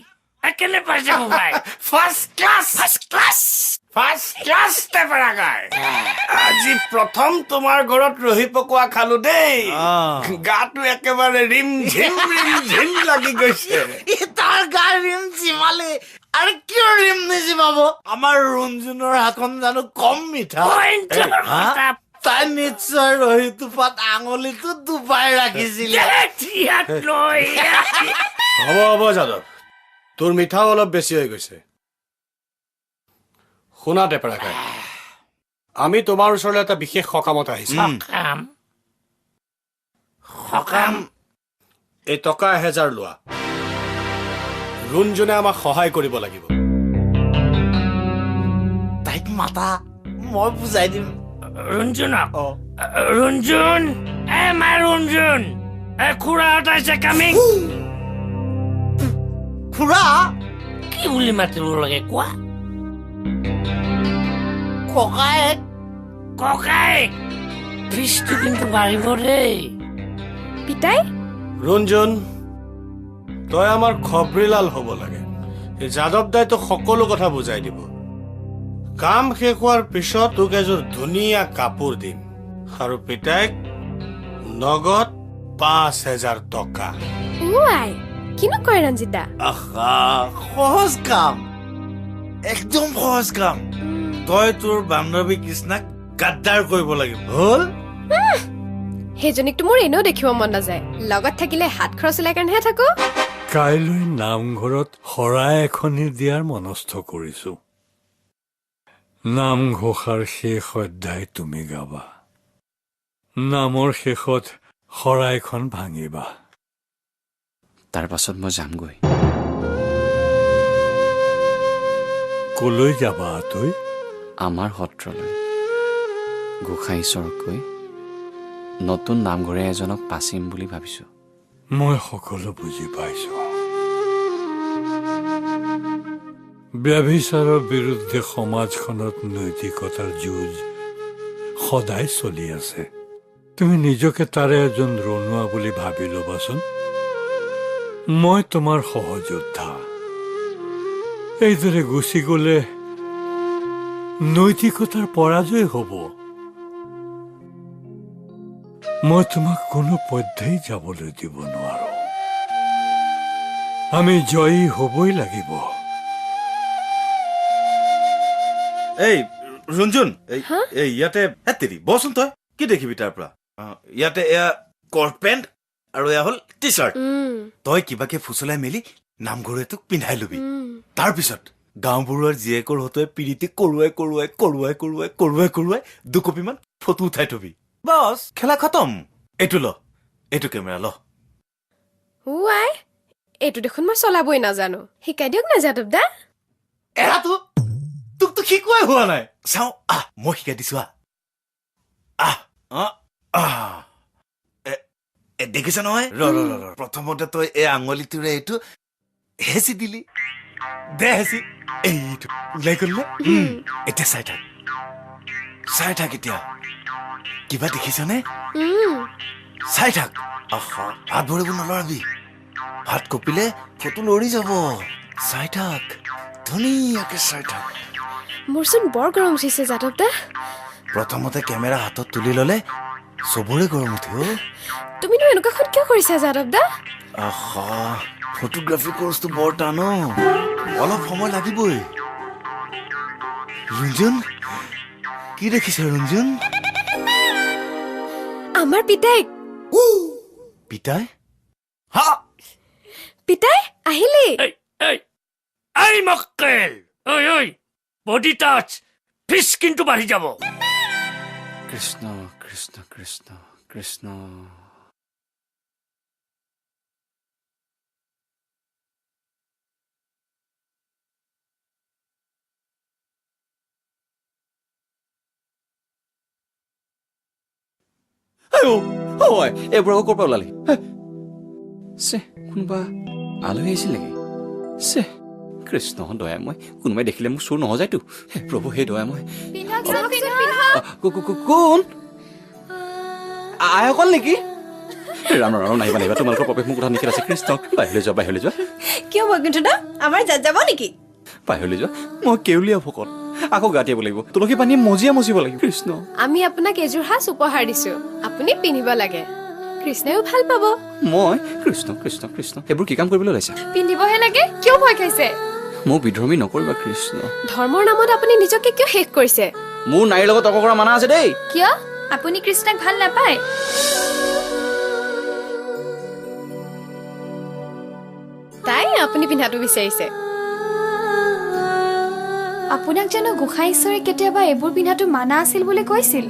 একেলে পাইছে ভাই ফাৰ্ষ্ট ক্লাছ টেপাৰাগাৰ আজি প্ৰথম তোমাৰ ঘৰত ৰহি পকোৱা খালো দেই গাটো একেবাৰে ৰিম ঝিম লাগি গৈছে তাৰ গা ৰিম জিমালে আৰু কিয় ৰিম নিজিমাব আমাৰ ৰঞ্জুনৰ হাতখন জানো কম মিঠা তাই নিশ্চয় ৰহি টোপাত আঙুলিটো ডুবাই ৰাখিছিলে হ'ব যাদৱ, তোৰ মিঠাও অলপ বেছি হৈ গৈছে। শুনা টেপেৰাকাই, আমি তোমাৰ ওচৰলৈ এটা বিশেষ সকামত আহিছো। সকাম এই টকা 1000 লোৱা। ৰুণজুনে আমাক সহায় কৰিব লাগিব। তাইক মাতা, মই বুজাই দিম। ৰঞ্জুনক ৰঞ্জুন, মা ৰঞ্জুন, খুৰা আছে কামিং। খুৰা কি বুলি মাতিব লাগে কোৱা? ককায়েক। ককায়েক, ফিজটো কিন্তু বাঢ়িব দেই। পিতাই ৰুণজুন, তই আমাৰ খবৰিলাল হ'ব লাগে। এই যাদৱ দাই তোক সকলো কথা বুজাই দিব। কাম শেষ হোৱাৰ পিছত তোক এযোৰ ধুনীয়া কাপোৰ দিম আৰু পিতাইক নগদ 5000 টকা। আই কিনো কয় ৰঞ্জিতা? আহা, সহজ কাম, একদম সহজ কাম। তই তোৰ বান্ধৱী কৃষ্ণাক গাদ্দাৰ কৰিব লাগিব, হ'ল? সেইজনীকতো মোৰ এনেও দেখিব মন নাযায়। লগত থাকিলে হাত খৰচ ওলাই কাৰণেহে থাকো। কাইলৈ নামঘৰত শৰাই এখনি দিয়াৰ মনস্থ কৰিছো। নামঘোষাৰ শেষ অধ্যায় তুমি গাবা। নামৰ শেষত শৰাইখন ভাঙিবা। তাৰ পাছত মই যামগৈ। কলৈ যাবা তই? আমাৰ সত্ৰলৈ গোসাঁই ঈশ্বৰতকৈ নতুন নামঘৰে এজনক পাচিম বুলি ভাবিছো। মই সকলো বুজি পাইছো। ব্যভিচাৰৰ বিৰুদ্ধে সমাজখনত নৈতিকতাৰ যুঁজ সদায় চলি আছে। তুমি নিজকে তাৰে এজন ৰণুৱা বুলি ভাবি ল'বাচোন। মই তোমাৰ সহযোদ্ধা। এইদৰে গুচি গ'লে নৈতিকতাৰ পৰাজয় হ'ব। মই তোমাক কোনো পধ্যেই যাবলৈ দিব নোৱাৰো। আমি জয়ী হ'বই লাগিব। এই ৰুণজুন, এই ইয়াতে তেৰি বচোন, তই কি দেখিবি তাৰ পৰা? ইয়াতে এয়া কৰ্ট পেণ্ট আৰু এয়া হ'ল টি চাৰ্ট। তই কিবাকে ফুচলাই মেলি নামঘৰে তোক পিন্ধাই লবি। তাৰপিছত গাঁওবুঢ়াৰ জীয়েকৰ হতুৱাই পিৰিতি কৰোৱাই কৰোৱাই কৰোৱাই কৰোৱাই কৰোৱাই কৰোৱাই 2 কপিমান ফটো উঠাই থবি। বাছ, খেলা খতম। এইটো ল, এইটো কেমেৰা ল। আই এইটো দেখোন মই চলাবই নাজানো। শিকাই দিয়ক না যাদৱ দা। এৰাটো তোকতো শিকোৱাই হোৱা নাই। চাওঁ, মই শিকাই দিছো। দেখিছ নহয়? ৰ প্ৰথমতে তই এই আঙুলিটোৰে এইটো হেঁচি দিলি। দে হেঁচি, এইটো ওলাই গ'ল নে? এতিয়া চাই থাক, চাই থাক। এতিয়া কিবা দেখিছনে? চাই থাক। হাত ভৰিব নলৰাবি, হাত কঁপিলে ফটো লৰি যাব। চাই থাক, ধুনীয়াকে চাই থাক। মোৰচোন বৰ গৰম উঠিছে যাদৱ দা। প্ৰথমতে কেমেৰা হাতত তুলি ললে চবৰে গৰম উঠে। তুমিনো এনেকুৱাখন কিয় কৰিছা যাদৱ দা? ফটোগ্ৰাফি কোৰ্চটো বৰ টান, অলপ সময় লাগিবই। ৰুণজুন, কি দেখিছা ৰুণজুন? আমাৰ পিতাইক। পিতাই? পিতাই আহিলি? এই মক্কেল, ঐ বডি টাচ, ফিজ কিন্তু বাঢ়ি যাব। কৃষ্ণ কৃষ্ণ কৃষ্ণ কৃষ্ণ। এইবোৰ আকৌ ক'ৰ পৰা ওলালি? চে, কোনোবা আলহী আহিছিল নেকি? চে, কৃষ্ণ দয়াময়, কোনোবাই দেখিলে মোক চুৰ নহযায়তো। হে প্ৰভু, সেই দয়াময়। কোন আইসকল নেকি? ৰাম ৰাম, নাহিবা নাহিবা, তোমালোকৰ প্ৰৱেশ মোৰ কথা নিষেধ আছে। কৃষ্ণ, বাহিৰলৈ যোৱা, বাহিৰলৈ যোৱা। কিয় বৈকুণ্ঠ দা, আমাৰ যাত যাব নেকি? বাহিৰলৈ যোৱা। মই কেউলীয়া ভকত, আকৌ গা তিয়াব লাগিব, তুলসী পানীয়ে মজিব লাগিব। কৃষ্ণ, আমি আপোনাক এযোৰ সাজ উপহাৰ দিছো, আপুনি পিন্ধিব লাগে। কৃষ্ণইও ভাল পাব। মই? কৃষ্ণ কৃষ্ণ কৃষ্ণ, এইবোৰ কি কাম কৰিবলৈ ওলাইছা? পিন্ধিবহে লাগে, কিয় ভয় খাইছে? মোক বিধৰ্মী নকৰিবা কৃষ্ণ। ধৰ্মৰ নামত আপুনি নিজকে কিয় শেষ কৰিছে? মোৰ নাৰীৰ লগত তৰ্ক কৰা মানা আছে দেই। কিয়? আপুনি কৃষ্ণক ভাল নাপায়? তাই আপুনি পিন্ধাটো বিচাৰিছে। আপোনাক জানো গোসাঁই ঈশ্বৰে কেতিয়াবা এইবোৰ পিন্ধাটো মানা আছিল বুলি কৈছিল?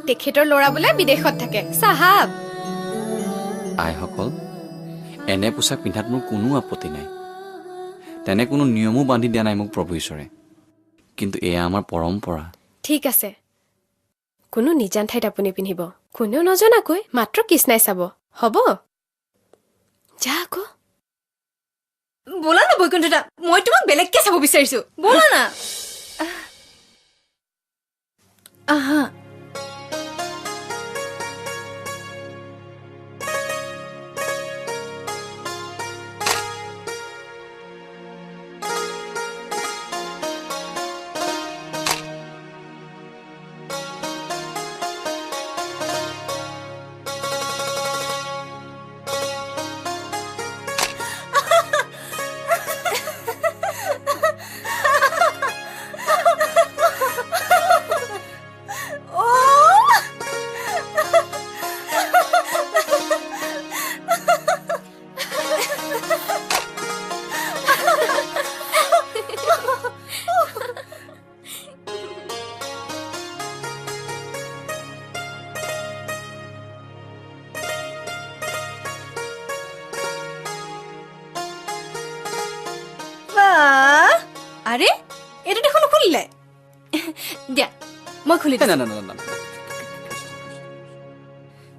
তেখেতৰ ল'ৰা বোলে বিদেশত থাকে চাহাব। আইসকল, এনে পোছাক পিন্ধাত মোৰ কোনো আপত্তি নাই। তেনে কোনো নিয়মো বান্ধি দিয়া নাই মোক প্ৰভু ঈশ্বৰে। কিন্তু এয়া আমাৰ পৰম্পৰা। ঠিক আছে, কোনো নিজান ঠাইত আপুনি পিন্ধিব, কোনেও নজনাকৈ মাত্ৰ কৃষ্ণাই চাব, হ'ব? যা আকৌ। ব'লা না বৈকুণ্ঠ দা, মই তোমাক বেলেগকে চাব বিচাৰিছো, ব'লা না। আহা। আৰে এইটো দেখোন নুখুলিলে। দিয়া মই খুলি দিম।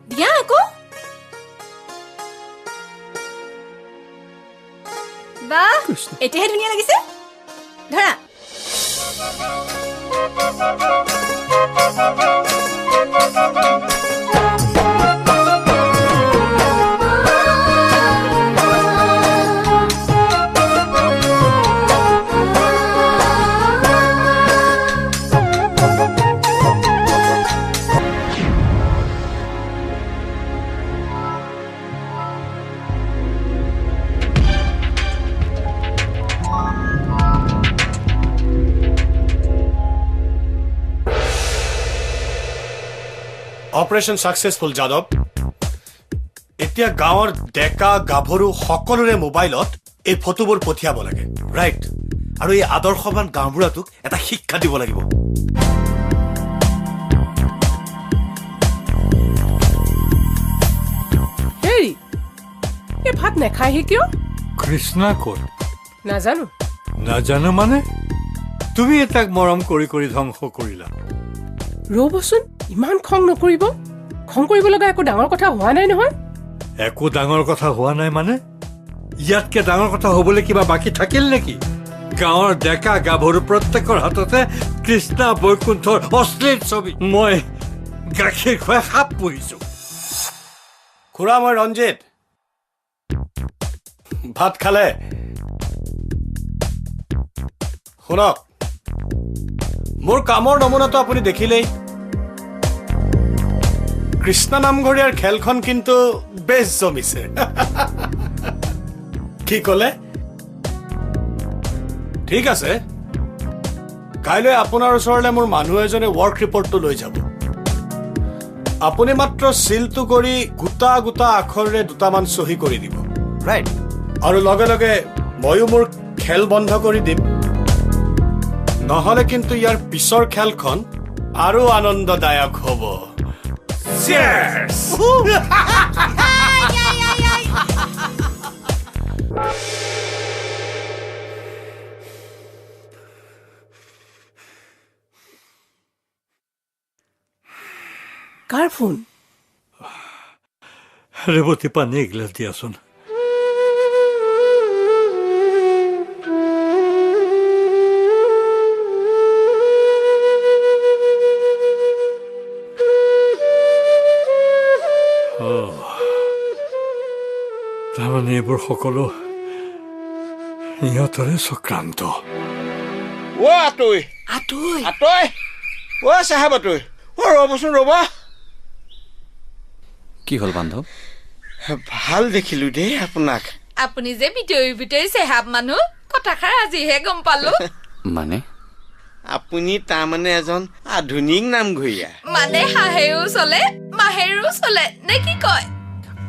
দিয়া আকৌ। বাহ, এতিয়াহে ধুনীয়া লাগিছে। ধৰা। Operation successful Yadav. এতিয়া গাঁৱৰ ডেকা গাভৰু সকলোৰে মোবাইলত এই ফটোবোৰ পঠিয়াব লাগে, ৰাইট। আৰু এই আদৰ্শৱান গাঁওবুঢ়াটোক এটা শিক্ষা দিব লাগিব। হেৰি, এই ভাত নাখায়হি কিয়? কৃষ্ণা ক'ত? নাজানো। নাজানো মানে? তুমি তাক মৰম কৰি কৰি ধ্বংস কৰিলা। ৰ'বচোন, ইমান খং নকৰিব। খং কৰিব লগা একো ডাঙৰ কথা হোৱা নাই নহয়। একো ডাঙৰ কথা হোৱা নাই মানে? ইয়াতকে ডাঙৰ কথা হবলৈ কিবা বাকী থাকিল নেকি? গাঁৱৰ ডেকা গাভৰু প্ৰত্যেকৰ হাততে কৃষ্ণা বৈকুণ্ঠৰ অশ্লীল ছবি। মই গাখীৰ খুৱাই সাপ পুহিছো। খুৰা, মই ৰঞ্জিত। ভাত খালে? শুনক, মোৰ কামৰ নমুনাটো আপুনি দেখিলেই। কৃষ্ণা নামঘৰীয়াৰ খেলখন কিন্তু বেছ জমিছে। কি ক'লে? ঠিক আছে, কাইলৈ আপোনাৰ ওচৰলৈ মোৰ মানুহ এজনে ৱৰ্ক ৰিপৰ্টটো লৈ যাব। আপুনি মাত্ৰ চিলটো কৰি গোটা গোটা আখৰেৰে দুটামান চহী কৰি দিব, ৰাইট। আৰু লগে লগে ময়ো মোৰ খেল বন্ধ কৰি দিম। নহ'লে কিন্তু ইয়াৰ পিছৰ খেলখন আৰু আনন্দদায়ক হ'ব। কাৰ ফোন? ৰেৱতী, পানী এগিলাচ দিয়াচোন। তাৰমানে এইবোৰ সকলো ইহঁতৰে চক্ৰান্ত। অ আতৈ আতৈ আতৈ, অ চাহাব আতৈ, অ ৰ'বচোন ৰ'ব। কি হ'ল বান্ধৱ? ভাল দেখিলো দেই আপোনাক। আপুনি যে ভিতৰি চেহাব মানুহ, কথাষাৰ আজিহে গম পালো। মানে আপুনি তাৰমানে এজন আধুনিক নামঘৰীয়া। মানে হাঁহেও চলে মাহেৰো চলে নে কি কয়?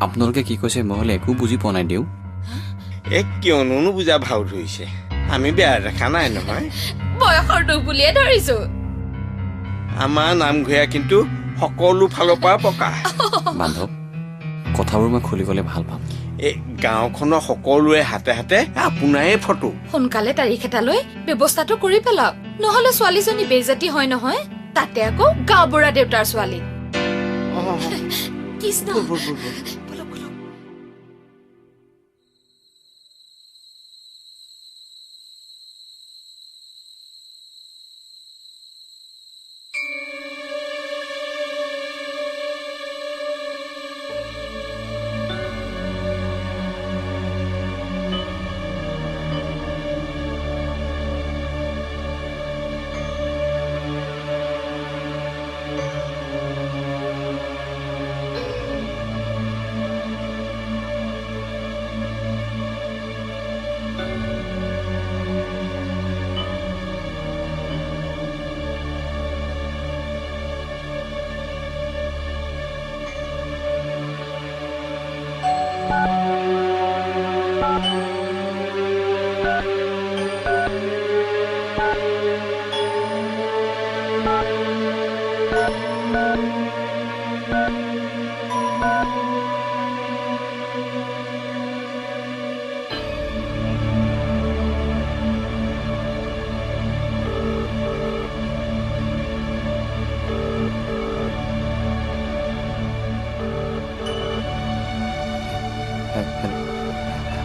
আপোনালোকে কি কৈছে মই হ'লে একো বুজি পোৱা নাই দেউ এক কিয়নো নুবুজা ভাও ধৰিছে আমি বেয়া দেখা নাই নহয় বয়সৰ দুখ বুলিয়ে ধৰিছো আমাৰ নামঘৰীয়া কিন্তু সকলো ফালৰ পৰা পকা বান্ধৱ কথাবোৰ মই খুলি ক'লে ভাল পাম এই গাঁওখনৰ সকলোৰে হাতে হাতে আপোনাৰে ফটো সোনকালে তাৰিখ এটা লৈ ব্যৱস্থাটো কৰি পেলাওক নহলে ছোৱালীজনী বেজাতি হয় নহয় তাতে আকৌ গাঁও বুঢ়া দেউতাৰ ছোৱালী কৃষ্ণ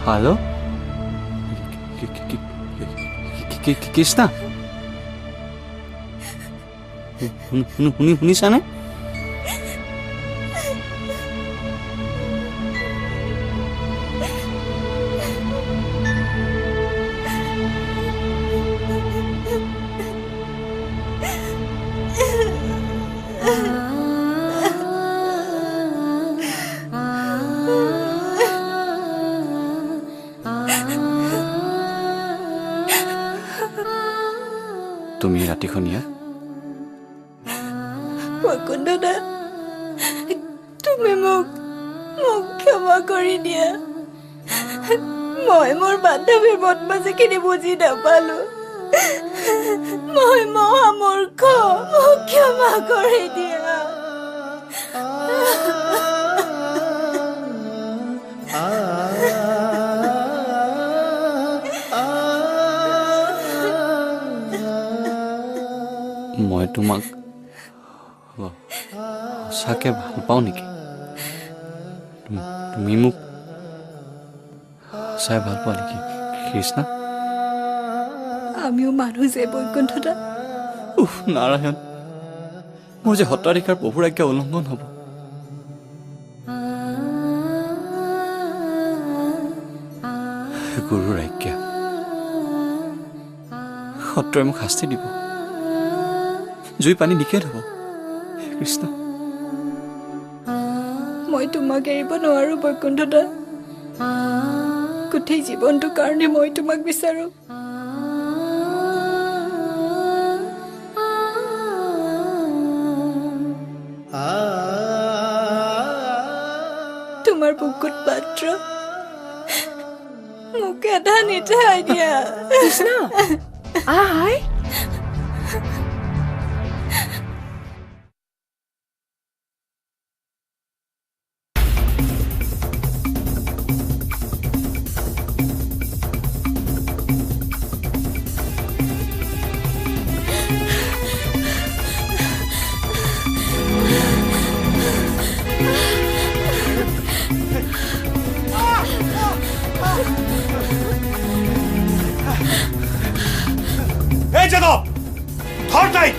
হেল্ল' কৃষ্ণা শুনিছানে তুমি ৰাতিখনীয়া বৈকুণ্ঠদা তুমি মোক ক্ষমা কৰি দিয়া মই মোৰ বান্ধৱীৰ বদমাছিখিনি বুজি নাপালো মই মহামূৰ্খ মোক ক্ষমা কৰি দিয়া মই তোমাক সঁচাকে ভাল পাওঁ নেকি তুমি মোক সঁচাই ভাল পোৱা নেকি কৃষ্ণা আমিও মানুহ যে বৈকুণ্ঠদা উফ নাৰায়ণ মোৰ যে সত্ৰাধিকাৰ প্ৰভুৰ আজ্ঞা উলংঘন হ'ব গুৰুৰ আজ্ঞা সত্ৰই মোক শাস্তি দিব জুই পানী নিষেধ হ'ব কৃষ্ণ মই তোমাক এৰিব নোৱাৰো বৈকুণ্ঠদা গোটেই জীৱনটোৰ কাৰণে মই তোমাক বিচাৰো তোমাৰ বুকুত পাত্ৰ মোক এটা নিঠাই দিয়া কৃষ্ণ আই এই যাদৱ ধৰ তাইক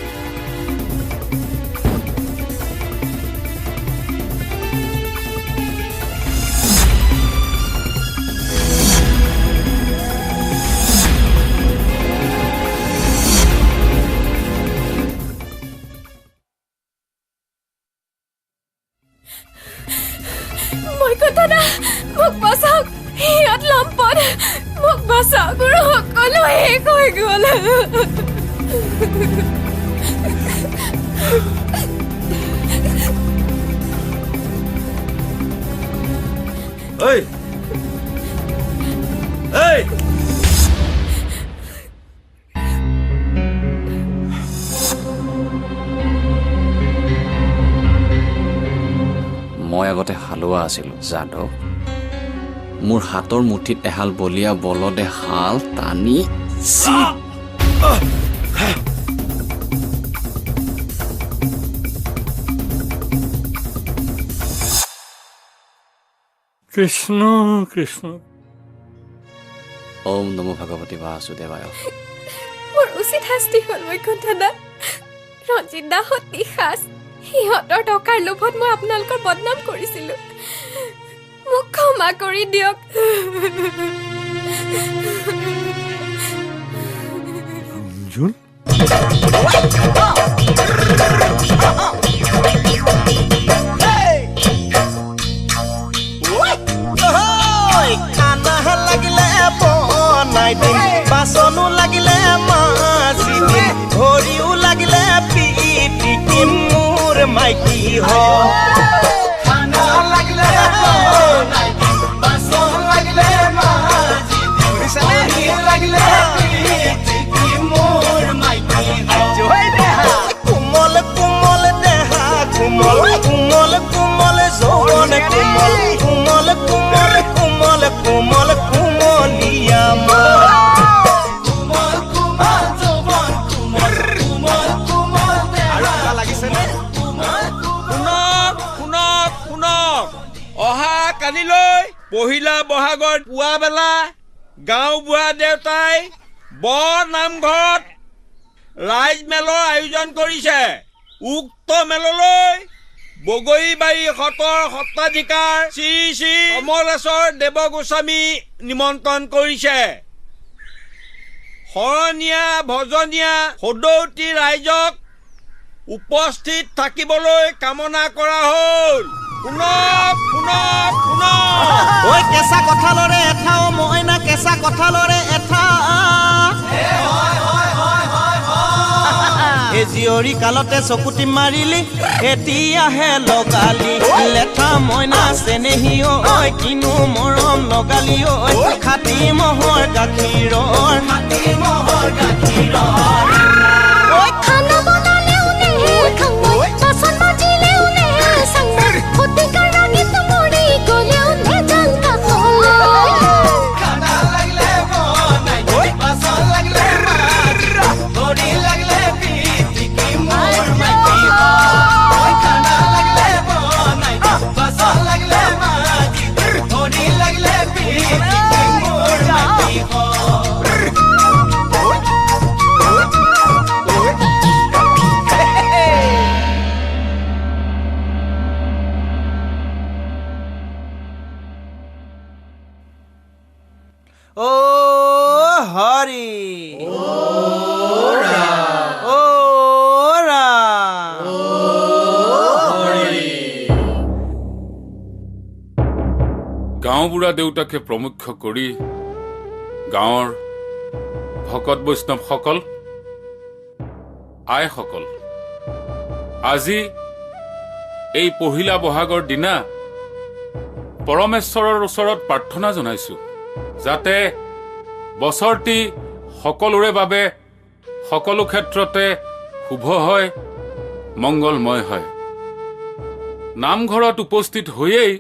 বৈকুণ্ঠদা মোক বচাওক ইয়াত লম্পট মোক বচাওক গুৰু সকলো শেষ হৈ গ'ল ঐ ঐ মই আগতে হালোৱা আছিলোঁ যাদৱ। মোৰ হাতৰ মুঠিত এহাল বলীয়া বলদে হাল টানি কৃষ্ণ কৃষ্ণ। ওম নমো ভগৱতী বাসুদেৱায়। মোৰ উচিত শাস্তি হ'ল বৈকুণ্ঠ দা। ৰঞ্জিত দাহঁত নিশাচ সিহঁতৰ টকাৰ লোভত মই আপোনালোকৰ বদনাম কৰিছিলোঁ। মোক ক্ষমা কৰি দিয়ক। ৰঞ্জুন লাগিলে বনাই দিম, বাচনো লাগিলে মাছি দিম, ভৰিও লাগিলে পিটিকিম, মোৰ মাইকী হয়। কোমল কোমল দেহা কোমল, কোমল কোমল যৌৱন কোমল, কোমল কোমল কোমল কোমল কোমলীয়া অহা কালিলৈ পহিলা বহাগৰ পুৱা বেলা গাঁওবুঢ়া দেউতাই বৰ নামঘৰত ৰাইজ মেলৰ আয়োজন কৰিছে। উক্ত মেললৈ বগৰীবাৰী সত্ৰৰ সত্ৰাধিকাৰ শ্ৰী শ্ৰী কমলেশ্বৰ দেৱগোস্বামী নিমন্ত্ৰণ কৰিছে। শৰণীয়া ভজনীয়া সদৌতী ৰাইজক উপস্থিত থাকিবলৈ কামনা কৰা হ'ল। শুনক শুনক শুনক। ঐ কেঁচা কঁঠালৰে এঠা, অ মইনা কেঁচা কঁঠালৰে এঠা। এই জীয়ৰী কালতে চকুটি মাৰিলি, এতিয়াহে লগালি লেঠা মইনা চেনেহী ঐ, কিনো মৰম লগালি ঐ, খাটি মহৰ গাখীৰৰ ঐ খানা বনালেও নেহে খাওঁ, বাচন মাজিলেও নেহে চাওঁ, ফটিকাৰ ৰাগীত মৰি গলেও নেজান কাষলৈ। খানা লাগিলে বনাই দিম, বাচন লাগিলে মাজিম, ভৰি লাগিলে পিটিকি মোৰ মাইকী হয়। খানা লাগিলে বনাই দিম, বাচন লাগিলে মাজিম, ভৰি লাগিলে পিটিকি মোৰ মাইকী হয়। ও হৰি ও গাঁওবুঢ়া দেউতাকে প্ৰমুখ্য কৰি গাঁৱৰ ভকত বৈষ্ণৱসকল, আইসকল, আজি এই পহিলা বহাগৰ দিনা পৰমেশ্বৰৰ ওচৰত প্ৰাৰ্থনা জনাইছো, যাতে বছৰটি সকলোৰে বাবে সকলো ক্ষেত্ৰতে শুভ হয়, মংগলময় হয়। নামঘৰত উপস্থিত হৈয়েই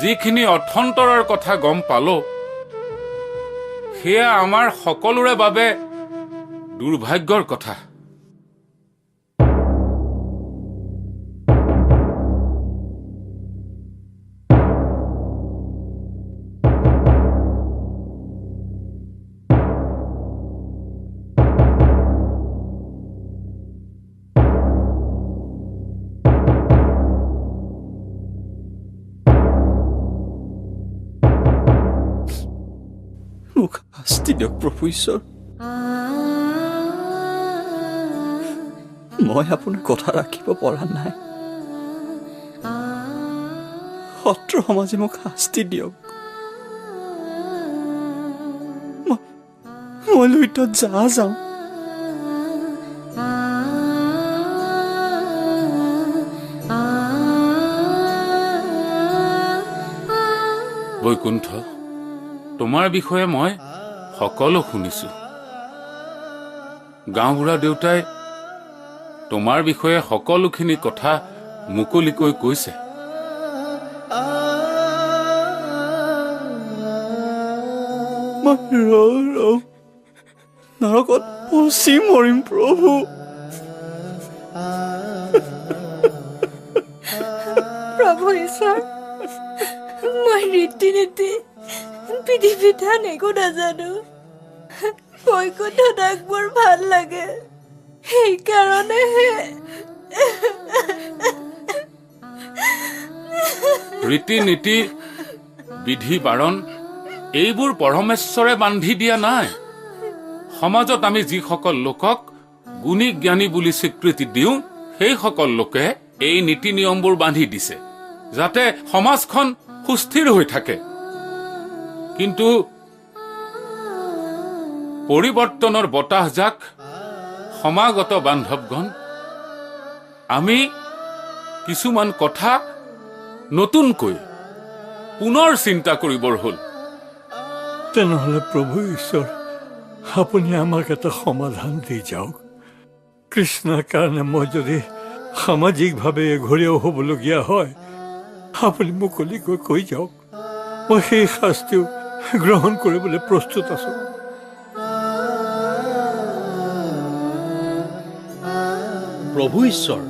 যিখিনি অৰ্থন্তৰৰ কথা গম পালো, সেয়া আমাৰ সকলোৰে বাবে দুৰ্ভাগ্যৰ কথা। মোক শাস্তি দিয়ক প্ৰভু ঈশ্বৰ। মই আপোনাৰ কথা ৰাখিব পৰা নাই। সত্ৰ সমাজে মোক শাস্তি দিয়ক। মই লুইতত যাওঁ। বৈকুণ্ঠ, তোমাৰ বিষয়ে মই সকলো শুনিছো। গাঁওবুঢ়া দেউতাই তোমাৰ বিষয়ে সকলোখিনি কথা মুকলিকৈ কৈছে। নৰকত পচি মৰিম প্ৰভু। প্ৰভু ঈশ্বৰ, মই ৰীতি নীতি বিধি বিধান একো নাজানো। বৈকুণ্ঠ দাক মোৰ ভাল লাগে, সেইকাৰণেহে। ৰীতি নীতি বিধি বাৰণ এইবোৰ পৰমেশ্বৰে বান্ধি দিয়া নাই। সমাজত আমি যিসকল লোকক গুণী জ্ঞানী বুলি স্বীকৃতি দিওঁ, সেইসকল লোকে এই নীতি নিয়মবোৰ বান্ধি দিছে যাতে সমাজখন সুস্থিৰ হৈ থাকে। কিন্তু পৰিৱৰ্তনৰ বতাহজাক সমাগত বান্ধৱগণ, আমি কিছুমান কথা নতুনকৈ পুনৰ চিন্তা কৰিবৰ হ'ল। তেনেহ'লে প্ৰভু ঈশ্বৰ, আপুনি আমাক এটা সমাধান দি যাওক। কৃষ্ণৰ কাৰণে মই যদি সামাজিকভাৱে এঘৰীয়াও হ'বলগীয়া হয়, আপুনি মুকলিকৈ কৈ যাওক। মই সেই শাস্তিও গ্ৰহণ কৰিবলৈ প্ৰস্তুত আছো। প্ৰভু ঈশ্বৰ,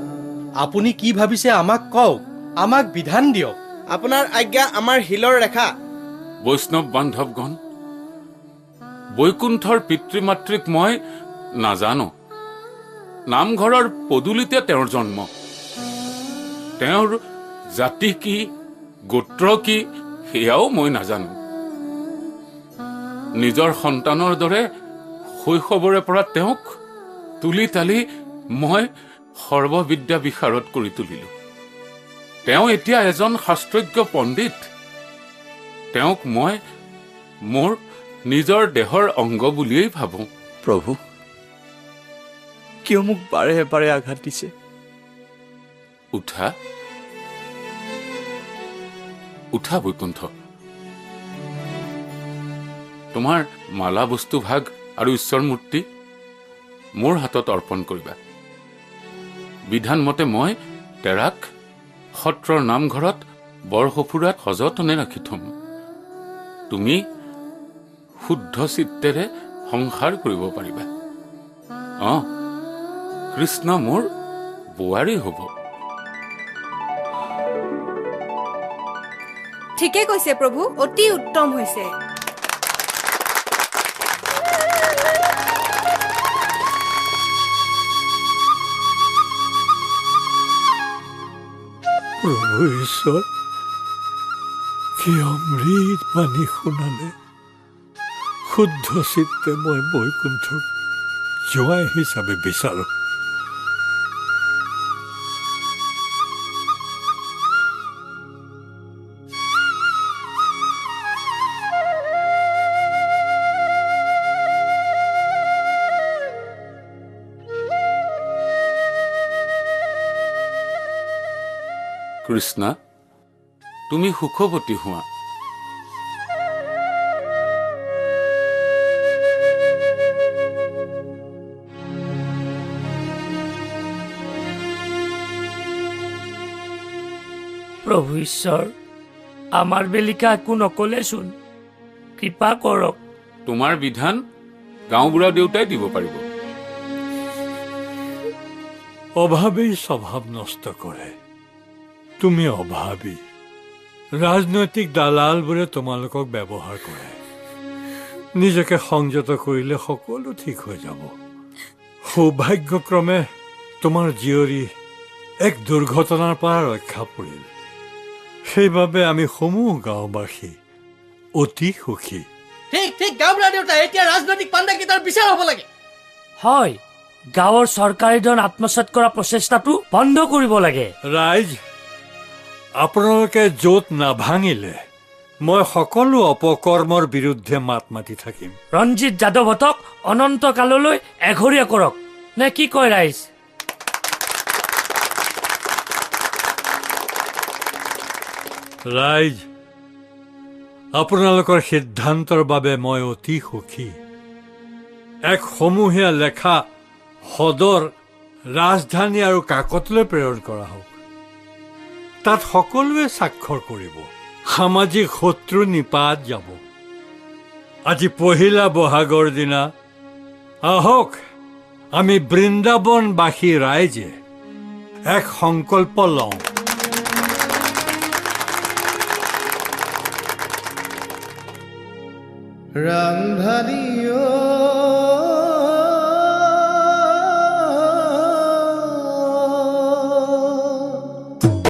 আপুনি কি ভাবিছে আমাক কওক, আমাক বিধান দিয়ক। আপোনাৰ আজ্ঞা আমাৰ শিলৰ ৰেখা। বৈষ্ণৱ বান্ধৱগণ, বৈকুণ্ঠৰ পিতৃ মাতৃক মই নাজানো। নামঘৰৰ পদূলিতে তেওঁৰ জন্ম। তেওঁৰ জাতি কি, গোত্ৰ কি, সেয়াও মই নাজানো। নিজৰ সন্তানৰ দৰে শৈশৱৰে পৰা তেওঁক তুলি তালি মই সৰ্ববিদ্যা বিশাৰদ কৰি তুলিলো। তেওঁ এতিয়া এজন শাস্ত্ৰজ্ঞ পণ্ডিত। তেওঁক মই মোৰ নিজৰ দেহৰ অংগ বুলিয়েই ভাবোঁ। প্ৰভু, কিয় মোক বাৰে বাৰে আঘাত দিছে? উঠা উঠা বৈকুণ্ঠ, তোমাৰ মালা বস্তু ভাগ আৰু ঈশ্বৰ মূৰ্তি মোৰ হাতত অৰ্পণ কৰিবা। বিধান মতে মই তেৰাক সত্ৰৰ নামঘৰত বৰসফুৰাত সযতনে ৰাখি থম। তুমি শুদ্ধ চিত্তেৰে সংসাৰ কৰিব পাৰিবা। কৃষ্ণ মোৰ বোৱাৰী হ'ব। ঠিকে কৈছে প্ৰভু, অতি উত্তম হৈছে। প্ৰভু ঈশ্বৰ, কি অমৃত বাণী শুনালে। শুদ্ধ চিত্তে মই বৈকুণ্ঠক জোৱাই হিচাপে বিচাৰো। কৃষ্ণা, তুমি সুখৱতী হোৱা। প্ৰভু ঈশ্বৰ, আমাৰ বেলিকা একো নকলেচোন, কৃপা কৰক। তোমাৰ বিধান গাঁওবুঢ়া দেউতাই দিব পাৰিব। অভাৱেই স্বভাৱ নষ্ট কৰে। তুমি অভাৱী। ৰাজনৈতিক দালালবোৰে তোমালোকক ব্যৱহাৰ কৰে। নিজকে সংযত কৰিলে সকলো ঠিক হৈ যাব। সৌভাগ্যক্ৰমে তোমাৰ জীয়ৰী এক দুৰ্ঘটনাৰ পৰা ৰক্ষা পৰিল। সেইবাবে আমি সমূহ গাঁওবাসী অতি সুখী। ঠিক ঠিক, গাঁওবুঢ়া দেউতা, এতিয়া ৰাজনৈতিক পাণ্ডাকেইটাৰ বিচাৰ হ'ব লাগে। হয়, গাঁৱৰ চৰকাৰী ধন আত্মসাৎ কৰা প্ৰচেষ্টাটো বন্ধ কৰিব লাগে। ৰাইজ, আপোনালোকে য'ত নাভাঙিলে মই সকলো অপকৰ্মৰ বিৰুদ্ধে মাত মাতি থাকিম। ৰঞ্জিত যাদৱহঁতক অনন্ত কাললৈ এঘৰীয়া কৰক, নে কি কয় ৰাইজ? ৰাইজ, আপোনালোকৰ সিদ্ধান্তৰ বাবে মই অতি সুখী এক সমূহীয়া লেখা সদৰ ৰাজধানী আৰু কাকতলৈ প্ৰেৰণ কৰা হওক তাত সকলোৱে স্বাক্ষৰ কৰিব সামাজিক শত্ৰু নিপাত যাব আজি পহিলা বহাগৰ দিনা আহক আমি বৃন্দাবনবাসী ৰাইজে এক সংকল্প লওঁ ৰাংধানী